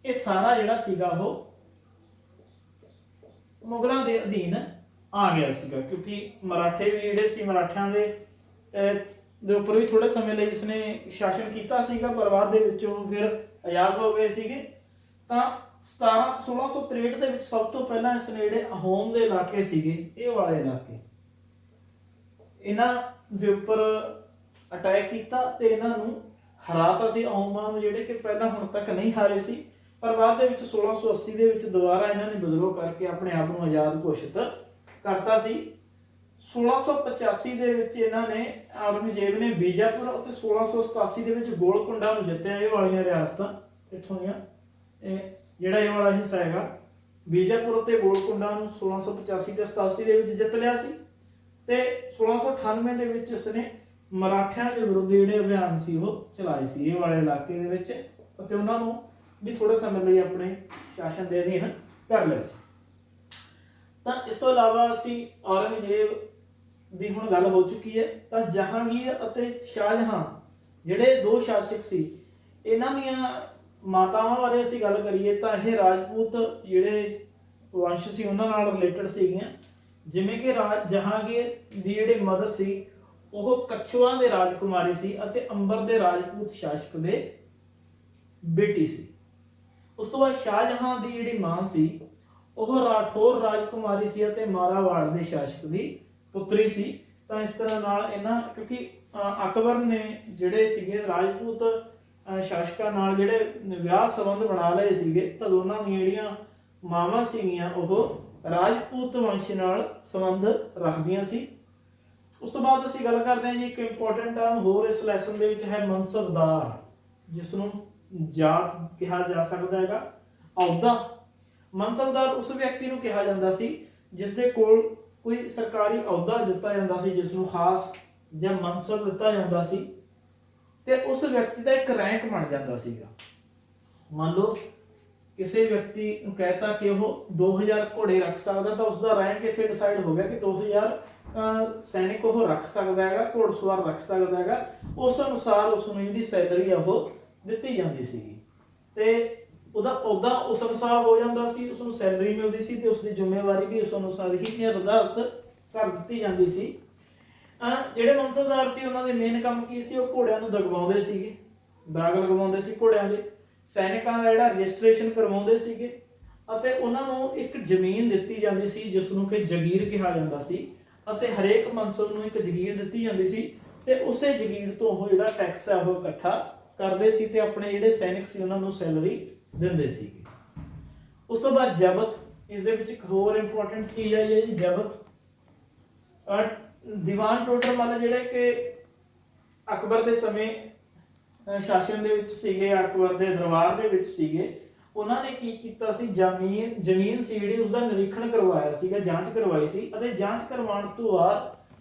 ਇਹ ਸਾਰਾ ਜਿਹੜਾ ਸੀਗਾ ਉਹ ਮੁਗਲਾਂ ਦੇ ਅਧੀਨ ਆ ਗਿਆ ਸੀਗਾ। ਕਿਉਂਕਿ ਮਰਾਠੇ ਵੀ ਜਿਹੜੇ ਸੀ, ਮਰਾਠਿਆਂ ਦੇ ਉੱਪਰ ਵੀ ਥੋੜੇ ਸਮੇਂ ਲਈ ਇਸਨੇ ਸ਼ਾਸਨ ਕੀਤਾ ਸੀਗਾ, ਪਰ ਬਾਅਦ ਦੇ ਵਿੱਚ ਉਹ ਫਿਰ ਆਜ਼ਾਦ ਹੋ ਗਏ ਸੀਗੇ। ਤਾਂ 1663 ਦੇ ਵਿੱਚ ਸਭ ਤੋਂ ਪਹਿਲਾਂ ਇਸਨੇ ਜਿਹੜੇ ਅਹੋਮ ਦੇ ਇਲਾਕੇ ਸੀਗੇ, ਇਹ ਵਾਲੇ ਇਲਾਕੇ, ਇਹਨਾਂ ਦੇ ਉੱਪਰ ਅਟੈਕ ਕੀਤਾ ਤੇ ਇਹਨਾਂ ਨੂੰ ਹਰਾਤਾ ਸੀ। ਅਹੋਮਾਂ ਨੂੰ ਜਿਹੜੇ ਕਿ ਪਹਿਲਾਂ ਹੁਣ ਤੱਕ ਨਹੀਂ ਹਾਰੇ ਸੀ, ਪਰ ਬਾਅਦ ਦੇ ਵਿੱਚ 1680 ਦੇ ਵਿੱਚ ਦੁਬਾਰਾ ਇਹਨਾਂ ਨੇ ਵਿਦਰੋਹ ਕਰਕੇ ਆਪਣੇ ਆਪ ਨੂੰ ਆਜ਼ਾਦ ਘੋਸ਼ਿਤ ਕਰਤਾ ਸੀ। 1685 ਦੇ ਵਿੱਚ ਇਹਨਾਂ ਨੇ ਔਰੰਗਜ਼ੇਬ ਨੇ ਬੀਜਾਪੁਰ ਅਤੇ 1687 ਦੇ ਵਿੱਚ ਗੋਲਕੁੰਡਾ ਨੂੰ ਜਿੱਤਿਆ। ਇਹ ਵਾਲੀਆਂ ਰਿਆਸਤਾਂ ਇੱਥੋਂ ਦੀਆਂ, ਜਿਹੜਾ ਇਹ ਵਾਲਾ ਹਿੱਸਾ ਹੈਗਾ ਬੀਜਾਪੁਰ ਤੇ ਗੋਲਕੁੰਡਾ ਨੂੰ 1685 ਤੇ 87 ਦੇ ਵਿੱਚ ਜਿੱਤ ਲਿਆ ਸੀ। ਤੇ 1698 ਦੇ ਵਿੱਚ ਇਸਨੇ ਮਰਾਠਿਆਂ ਦੇ ਵਿਰੁੱਧ ਜਿਹੜੇ ਅਭਿਆਨ ਸੀ ਉਹ ਚਲਾਏ ਸੀ ਇਹ ਵਾਲੇ ਇਲਾਕੇ ਦੇ ਵਿੱਚ, ਅਤੇ ਉਹਨਾਂ ਨੂੰ ਵੀ ਥੋੜੇ ਸਮੇਂ ਲਈ ਆਪਣੇ ਸ਼ਾਸਨ ਦੇ ਅਧੀਨ ਕਰ ਲਿਆ ਸੀ। ਤਾਂ ਇਸ ਤੋਂ ਇਲਾਵਾ ਅਸੀਂ ਔਰੰਗਜ਼ੇਬ ਦੀ ਹੁਣ ਗੱਲ ਹੋ ਚੁੱਕੀ ਹੈ। ਤਾਂ ਜਹਾਂਗੀਰ ਅਤੇ ਸ਼ਾਹਜਹਾਂ ਜਿਹੜੇ ਦੋ ਸ਼ਾਸਕ ਸੀ, ਇਹਨਾਂ ਦੀਆਂ ਮਾਤਾਵਾਂ ਬਾਰੇ ਅਸੀਂ ਗੱਲ ਕਰੀਏ ਤਾਂ ਇਹ ਰਾਜਪੂਤ ਜਿਹੜੇ ਵੰਸ਼ ਸੀ ਉਹਨਾਂ ਨਾਲ ਰਿਲੇਟਡ ਸੀਗੀਆਂ। ਜਿਵੇਂ ਕਿ ਜਹਾਂਗੀਰ ਦੀ ਜਿਹੜੀ ਮਦਰ ਸੀ ਉਹ ਕਛੂਆ ਦੇ ਰਾਜਕੁਮਾਰੀ ਸੀ ਅਤੇ ਅੰਬਰ ਦੇ ਰਾਜਪੂਤ ਸ਼ਾਸਕ ਦੇ ਬੇਟੀ ਸੀ। ਉਸ ਤੋਂ ਬਾਅਦ ਸ਼ਾਹਜਹਾਂ ਦੀ ਜਿਹੜੀ ਮਾਂ ਸੀ ਉਹ ਰਾਠੌਰ ਰਾਜਕੁਮਾਰੀ ਸੀ ਅਤੇ ਮਾਰਾਵਾੜ ਦੇ ਸ਼ਾਸਕ ਦੀ ਪੁੱਤਰੀ ਸੀ। ਤਾਂ ਇਸ ਤਰ੍ਹਾਂ ਨਾਲ ਇਹਨਾਂ, ਕਿਉਂਕਿ ਅਕਬਰ ਨੇ ਜਿਹੜੇ ਸੀਗੇ ਰਾਜਪੂਤ ਸ਼ਾਸਕਾਂ ਨਾਲ ਜਿਹੜੇ ਵਿਆਹ ਸੰਬੰਧ ਬਣਾ ਲਏ ਸੀਗੇ, ਤਾਂ ਦੋਨਾਂ ਦੀਆਂ ਜਿਹੜੀਆਂ ਮਾਵਾਂ ਸੀਗੀਆਂ ਉਹ ਰਾਜਪੂਤ ਵੰਸ਼ ਨਾਲ ਸੰਬੰਧ ਰੱਖਦੀਆਂ ਸੀ। ਉਸ ਤੋਂ ਬਾਅਦ ਅਸੀਂ ਗੱਲ ਕਰਦੇ ਹਾਂ ਜੀ ਇੱਕ ਇੰਪੋਰਟੈਂਟ ਟਰਮ ਹੋਰ ਇਸ ਲੈਸਨ ਦੇ ਵਿੱਚ ਹੈ ਮਨਸਬਦਾਰ, ਜਿਸ ਨੂੰ ਜਾਤ ਕਿਹਾ ਜਾ ਸਕਦਾ ਹੈਗਾ, ਅਹੁਦਾ। ਮਨਸਬਦਾਰ ਉਸ ਵਿਅਕਤੀ ਨੂੰ ਕਿਹਾ ਜਾਂਦਾ ਸੀ ਜਿਸ ਦੇ ਕੋਲ ਕੋਈ ਸਰਕਾਰੀ ਅਹੁਦਾ ਦਿੱਤਾ ਜਾਂਦਾ ਸੀ ਜਿਸ ਨੂੰ ਖਾਸ ਜਾਂ ਮਨਸਬ ਦਿੱਤਾ ਜਾਂਦਾ ਸੀ ਤੇ ਉਸ ਵਿਅਕਤੀ ਦਾ ਇੱਕ ਰੈਂਕ ਬਣ ਜਾਂਦਾ ਸੀਗਾ। ਮੰਨ ਲਓ ਕਿਸੇ ਵਿਅਕਤੀ ਨੂੰ ਕਹਿਤਾ ਕਿ ਉਹ 2000 ਘੋੜੇ ਰੱਖ ਸਕਦਾ ਤਾਂ ਉਸ ਦਾ ਰੈਂਕ ਇੱਥੇ ਡਿਸਾਈਡ ਹੋ ਗਿਆ ਕਿ 2000 ਸੈਨਿਕ ਉਹ ਰੱਖ ਸਕਦਾ ਹੈਗਾ, ਘੋੜਸਵਾਰ ਰੱਖ ਸਕਦਾ ਹੈਗਾ। ਉਸ ਅਨੁਸਾਰ ਉਸ ਨੂੰ ਜਿਹੜੀ ਸੈਲਰੀ ਆ ਉਹ ਦਿੱਤੀ ਜਾਂਦੀ ਸੀਗੀ ਤੇ ਉਹਦਾ ਅਹੁਦਾ ਉਸ ਅਨੁਸਾਰ ਹੋ ਜਾਂਦਾ ਸੀ, ਉਸ ਨੂੰ ਸੈਲਰੀ ਮਿਲਦੀ ਸੀ ਤੇ ਉਸ ਦੀ ਜ਼ਿੰਮੇਵਾਰੀ ਵੀ ਉਸ ਅਨੁਸਾਰ ਹੀ ਨਿਰਧਾਰਤ ਕਰ ਦਿੱਤੀ ਜਾਂਦੀ ਸੀ। ਜਿਹੜੇ ਮਨਸਬਦਾਰ ਸੀ ਉਹਨਾਂ ਦੇ ਮੇਨ ਕੰਮ ਕੀ ਸੀ? ਉਹ ਘੋੜਿਆਂ ਨੂੰ ਦਗਵਾਉਂਦੇ ਸੀਗੇ, ਦਾਗ ਲਗਵਾਉਂਦੇ ਸੀ ਘੋੜਿਆਂ ਦੇ, ਸੈਨਿਕਾਂ ਦਾ ਜਿਹੜਾ ਰਜਿਸਟ੍ਰੇਸ਼ਨ ਕਰਵਾਉਂਦੇ ਸੀਗੇ ਅਤੇ ਉਹਨਾਂ ਨੂੰ ਇੱਕ ਜ਼ਮੀਨ ਦਿੱਤੀ ਜਾਂਦੀ ਸੀ ਜਿਸ ਨੂੰ ਕਿ ਜਗੀਰ ਕਿਹਾ ਜਾਂਦਾ ਸੀ ਅਤੇ ਹਰੇਕ ਮਨਸਬ ਨੂੰ ਇੱਕ ਜਗੀਰ ਦਿੱਤੀ ਜਾਂਦੀ ਸੀ ਤੇ ਉਸੇ ਜਗੀਰ ਤੋਂ ਉਹ ਜਿਹੜਾ ਟੈਕਸ ਹੈ ਉਹ ਇਕੱਠਾ ਕਰਦੇ ਸੀ ਤੇ ਆਪਣੇ ਜਿਹੜੇ ਸੈਨਿਕ ਸੀ ਉਹਨਾਂ ਨੂੰ ਸੈਲਰੀ ਦਿੰਦੇ ਸੀਗੇ। ਉਸ ਤੋਂ ਬਾਅਦ ਜ਼ਬਤ, ਇਸ ਦੇ ਵਿੱਚ ਇੱਕ ਹੋਰ ਇੰਪੋਰਟੈਂਟ ਚੀਜ਼ ਆਈ ਹੈ ਜੀ ਜ਼ਬਤ। ਦੀਵਾਨ ਟੋਡਰ ਮੱਲ ਜਿਹੜੇ ਕਿ ਅਕਬਰ ਦੇ ਸਮੇਂ ਸ਼ਾਸਨ ਦੇ ਵਿੱਚ ਸੀਗੇ, ਅਕਬਰ ਦੇ ਦਰਬਾਰ ਦੇ ਵਿੱਚ ਸੀਗੇ, ਉਹਨਾਂ ਨੇ ਕੀ ਕੀਤਾ ਸੀ? ਜ਼ਮੀਨ ਸੀ ਜਿਹੜੀ ਉਸਦਾ ਨਿਰੀਖਣ ਕਰਵਾਇਆ ਸੀਗਾ, ਜਾਂਚ ਕਰਵਾਈ ਸੀ ਅਤੇ ਜਾਂਚ ਕਰਵਾਉਣ ਤੋਂ ਬਾਅਦ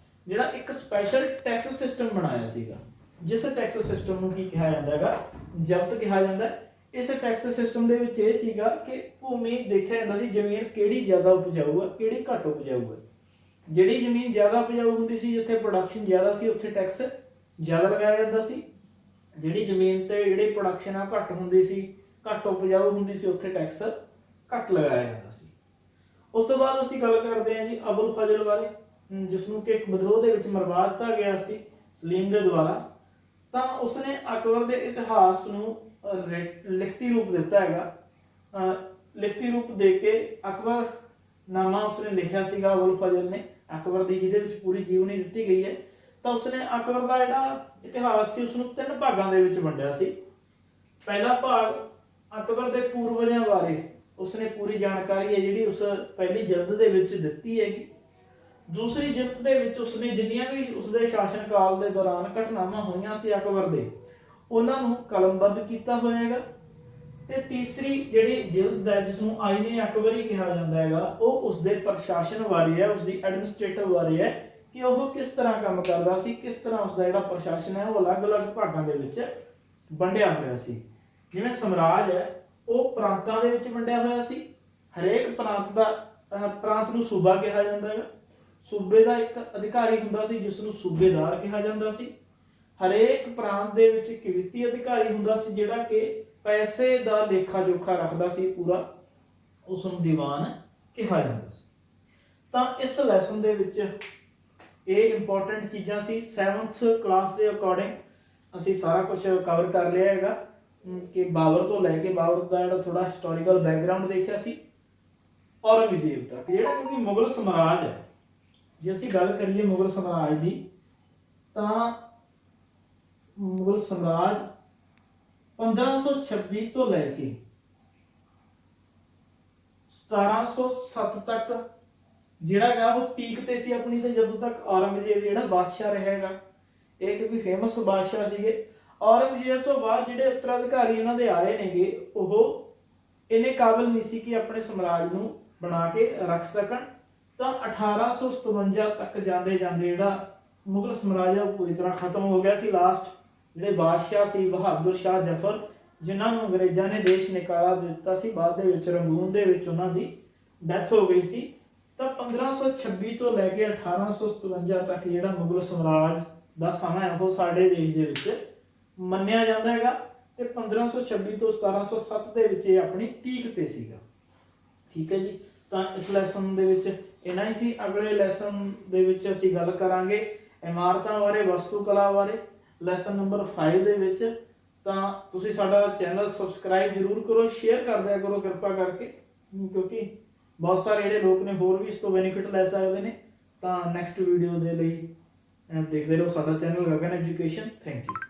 ਜਿਹੜਾ ਇੱਕ ਸਪੈਸ਼ਲ ਟੈਕਸ ਸਿਸਟਮ ਬਣਾਇਆ ਸੀਗਾ ਜਿਸ ਟੈਕਸ ਸਿਸਟਮ ਨੂੰ ਕੀ ਕਿਹਾ ਜਾਂਦਾ ਹੈਗਾ? ਜ਼ਬਤ ਕਿਹਾ ਜਾਂਦਾ। ਇਸ ਟੈਕਸ ਸਿਸਟਮ ਦੇ ਵਿੱਚ ਇਹ ਸੀਗਾ ਕਿ ਭੂਮੀ ਦੇਖਿਆ ਜਾਂਦਾ ਸੀ ਜ਼ਮੀਨ ਕਿਹੜੀ ਜ਼ਿਆਦਾ ਉਪਜਾਊ ਹੈ, ਕਿਹੜੀ ਘੱਟ ਉਪਜਾਊ ਹੈ। ਜਿਹੜੀ ਜ਼ਮੀਨ ਜ਼ਿਆਦਾ ਉਪਜਾਊ ਹੁੰਦੀ ਸੀ, ਜਿੱਥੇ ਪ੍ਰੋਡਕਸ਼ਨ ਜ਼ਿਆਦਾ ਸੀ, ਉੱਥੇ ਟੈਕਸ ਜ਼ਿਆਦਾ ਲਗਾਇਆ ਜਾਂਦਾ ਸੀ। ਜਿਹੜੀ ਜ਼ਮੀਨ ਤੇ ਜਿਹੜੀ ਪ੍ਰੋਡਕਸ਼ਨ ਆ ਘੱਟ ਹੁੰਦੀ ਸੀ, ਘੱਟ ਉਪਜਾਊ ਹੁੰਦੀ ਸੀ, ਉੱਥੇ ਟੈਕਸ ਘੱਟ ਲਗਾਇਆ ਜਾਂਦਾ ਸੀ। ਉਸ ਤੋਂ ਬਾਅਦ ਅਸੀਂ ਗੱਲ ਕਰਦੇ ਹਾਂ ਜੀ ਅਬੁਲ ਫਜ਼ਲ ਬਾਰੇ, ਜਿਸ ਨੂੰ ਕਿ ਇੱਕ ਵਿਦਰੋਹ ਦੇ ਵਿੱਚ ਮਰਵਾ ਦਿੱਤਾ ਗਿਆ ਸੀ ਸਲੀਮ ਦੇ ਦੁਆਰਾ। ਤਾਂ ਉਸਨੇ ਅਕਬਰ ਦੇ ਇਤਿਹਾਸ ਨੂੰ ਲਿਖਤੀ ਰੂਪ ਦਿੱਤਾ ਹੈਗਾ। ਲਿਖਤੀ ਰੂਪ ਦੇ ਕੇ ਅਕਬਰਨਾਮਾ ਉਸਨੇ ਲਿਖਿਆ ਸੀਗਾ ਅਬੁਲ ਫਜ਼ਲ ਨੇ ਅਕਬਰ ਦੀ, ਜਿਹਦੇ ਵਿੱਚ ਪੂਰੀ ਜੀਵਨੀ ਦਿੱਤੀ ਗਈ ਹੈ। ਤਾਂ ਉਸਨੇ ਅਕਬਰ ਦਾ ਜਿਹੜਾ ਇਤਿਹਾਸ ਸੀ ਉਸਨੂੰ 3 ਭਾਗਾਂ ਦੇ ਵਿੱਚ ਵੰਡਿਆ ਸੀ। ਪਹਿਲਾ ਭਾਗ ਅਕਬਰ ਦੇ ਪੂਰਵਜਾਂ ਬਾਰੇ ਉਸਨੇ ਪੂਰੀ ਜਾਣਕਾਰੀ ਹੈ ਜਿਹੜੀ ਉਸ ਪਹਿਲੀ ਜਿਲਦ ਦੇ ਵਿੱਚ ਦਿੱਤੀ ਹੈਗੀ। ਦੂਸਰੀ ਜਿਲਦ ਦੇ ਵਿੱਚ ਉਸਨੇ ਜਿੰਨੀਆਂ ਵੀ ਉਸਦੇ ਸ਼ਾਸਨ ਕਾਲ ਦੇ ਦੌਰਾਨ ਘਟਨਾਵਾਂ ਹੋਈਆਂ ਸੀ ਅਕਬਰ ਦੇ, ਉਹਨਾਂ ਨੂੰ ਕਲਮਬੱਧ ਕੀਤਾ ਹੋਇਆ ਹੈਗਾ। ਤੇ ਤੀਸਰੀ ਜਿਹੜੀ ਜਿਲਦ ਹੈ ਜਿਸ ਨੂੰ ਆਇਨੇ ਅਕਬਰੀ ਕਿਹਾ ਜਾਂਦਾ ਹੈਗਾ, ਉਹ ਉਸਦੇ ਪ੍ਰਸ਼ਾਸਨ ਬਾਰੇ ਹੈ, ਉਸਦੀ ਐਡਮਿਨਿਸਟ੍ਰੇਟਿਵ ਬਾਰੇ ਹੈ ਕਿ ਉਹ ਕਿਸ ਤਰ੍ਹਾਂ ਕੰਮ ਕਰਦਾ ਸੀ, ਕਿਸ ਤਰ੍ਹਾਂ ਉਸਦਾ ਜਿਹੜਾ ਪ੍ਰਸ਼ਾਸਨ ਹੈ ਉਹ ਅਲੱਗ-ਅਲੱਗ ਭਾਗਾਂ ਦੇ ਵਿੱਚ ਵੰਡਿਆ ਹੋਇਆ ਸੀ। ਜਿਵੇਂ ਸਮਰਾਜ ਹੈ ਉਹ ਪ੍ਰਾਂਤਾਂ ਦੇ ਵਿੱਚ ਵੰਡਿਆ ਹੋਇਆ ਸੀ। ਹਰੇਕ ਪ੍ਰਾਂਤ ਨੂੰ ਸੂਬਾ ਕਿਹਾ ਜਾਂਦਾ ਹੈ। ਸੂਬੇ ਦਾ ਇੱਕ ਅਧਿਕਾਰੀ ਹੁੰਦਾ ਸੀ ਜਿਸ ਨੂੰ ਸੂਬੇਦਾਰ ਕਿਹਾ ਜਾਂਦਾ ਸੀ। ਹਰੇਕ ਪ੍ਰਾਂਤ ਦੇ ਵਿੱਚ ਇੱਕ ਵਿੱਤੀ ਅਧਿਕਾਰੀ ਹੁੰਦਾ ਸੀ ਜਿਹੜਾ ਕਿ ਪੈਸੇ ਦਾ ਲੇਖਾ ਜੋਖਾ ਰੱਖਦਾ ਸੀ ਪੂਰਾ, ਉਸ ਨੂੰ ਦੀਵਾਨ ਕਿਹਾ ਜਾਂਦਾ ਸੀ। ਤਾਂ ਇਸ ਲੈਸਨ ਦੇ ਵਿੱਚ ਇਹ ਇੰਪੋਰਟੈਂਟ ਚੀਜ਼ਾਂ ਸੀ। 7th ਕਲਾਸ ਦੇ ਅਕੋਰਡਿੰਗ ਅਸੀਂ ਸਾਰਾ ਕੁਝ ਕਵਰ ਕਰ ਲਿਆ ਹੈਗਾ ਕਿ ਬਾਬਰ ਤੋਂ ਲੈ ਕੇ ਬਾਬਰ ਦਾ ਜਿਹੜਾ ਥੋੜਾ ਹਿਸਟੋਰੀਕਲ ਬੈਕਗ੍ਰਾਉਂਡ ਦੇਖਿਆ ਸੀ ਔਰੰਗਜ਼ੇਬ ਤੱਕ, ਜਿਹੜਾ ਕਿਉਂਕਿ ਮੁਗਲ ਸਮਰਾਜ ਹੈ। ਜੇ ਅਸੀਂ ਗੱਲ ਕਰੀਏ ਮੁਗਲ ਸਮਰਾਜ ਦੀ ਤਾਂ ਮੁਗਲ ਸਮਰਾਜ 1526 ਤੋਂ ਲੈ ਕੇ 1707 ਤੱਕ ਜਿਹੜਾ ਹੈਗਾ ਉਹ ਪੀਕ ਤੇ ਸੀ ਆਪਣੀ, ਤੇ ਜਦੋਂ ਤੱਕ ਔਰੰਗਜ਼ੇਬ ਜਿਹੜਾ ਬਾਦਸ਼ਾਹ ਰਹੇਗਾ, ਇਹ ਕਿਉਂਕਿ ਫੇਮਸ ਬਾਦਸ਼ਾਹ ਸੀਗੇ। ਔਰੰਗਜ਼ੇਬ ਤੋਂ ਬਾਅਦ ਜਿਹੜੇ ਉੱਤਰਾਧਿਕਾਰੀ ਇਹਨਾਂ ਦੇ ਆਏ ਨੇਗੇ ਉਹ ਇੰਨੇ ਕਾਬਿਲ ਨਹੀਂ ਸੀ ਕਿ ਆਪਣੇ ਸਮਰਾਜ ਨੂੰ ਬਣਾ ਕੇ ਰੱਖ ਸਕਣ। ਤਾਂ 1857 ਤੱਕ ਜਾਂਦੇ ਜਾਂਦੇ ਜਿਹੜਾ ਮੁਗਲ ਸਮਰਾਜ ਉਹ ਪੂਰੀ ਤਰ੍ਹਾਂ ਖਤਮ ਹੋ ਗਿਆ ਸੀ। ਲਾਸਟ ਜਿਹੜੇ ਬਾਦਸ਼ਾਹ ਸੀ ਬਹਾਦਰ ਸ਼ਾਹ ਜ਼ਫਰ, ਜਿਨ੍ਹਾਂ ਨੂੰ ਅੰਗਰੇਜ਼ਾਂ ਨੇ ਦੇਸ਼ ਨਿਕਾਲਾ ਦਿੱਤਾ ਸੀ, ਬਾਅਦ ਦੇ ਵਿੱਚ ਰੰਗੂਨ ਦੇ ਵਿੱਚ ਉਹਨਾਂ ਦੀ ਡੈਥ ਹੋ ਗਈ ਸੀ। ਤਾਂ 1526 ਤੋਂ ਲੈ ਕੇ 1857 ਤੱਕ ਜਿਹੜਾ ਮੁਗਲ ਸਮਰਾਜ ਦਾ ਸਮਾਂ ਹੈ ਉਹ ਸਾਡੇ ਦੇਸ਼ ਦੇ ਵਿੱਚ ਮੰਨਿਆ ਜਾਂਦਾ ਹੈਗਾ। ਤੇ 1526 ਤੋਂ 1707 ਦੇ ਵਿੱਚ ਇਹ ਆਪਣੀ ਪੀਕ ਤੇ ਸੀਗਾ। ਠੀਕ ਹੈ ਜੀ। ਤਾਂ ਇਸ ਲੈਸਨ ਦੇ ਵਿੱਚ ਇੰਨਾ ਹੀ ਸੀ। ਅਗਲੇ ਲੈਸਨ ਦੇ ਵਿੱਚ ਅਸੀਂ ਗੱਲ ਕਰਾਂਗੇ ਇਮਾਰਤਾਂ ਬਾਰੇ, ਵਸਤੂ ਕਲਾ ਬਾਰੇ, ਲੈਸਨ ਨੰਬਰ 5 ਦੇ ਵਿੱਚ। ਤਾਂ ਤੁਸੀਂ ਸਾਡਾ ਚੈਨਲ ਸਬਸਕ੍ਰਾਈਬ ਜ਼ਰੂਰ ਕਰੋ, ਸ਼ੇਅਰ ਕਰ ਦਿਆ ਕਰੋ ਕਿਰਪਾ ਕਰਕੇ, ਕਿਉਂਕਿ ਬਹੁਤ ਸਾਰੇ ਜਿਹੜੇ ਲੋਕ ਨੇ ਹੋਰ ਵੀ ਇਸ ਤੋਂ ਬੈਨੀਫਿਟ ਲੈ ਸਕਦੇ ਨੇ। ਤਾਂ ਨੈਕਸਟ ਵੀਡੀਓ ਦੇ ਲਈ ਦੇਖਦੇ ਰਹੋ ਸਾਡਾ channel Gagan education. Thank you.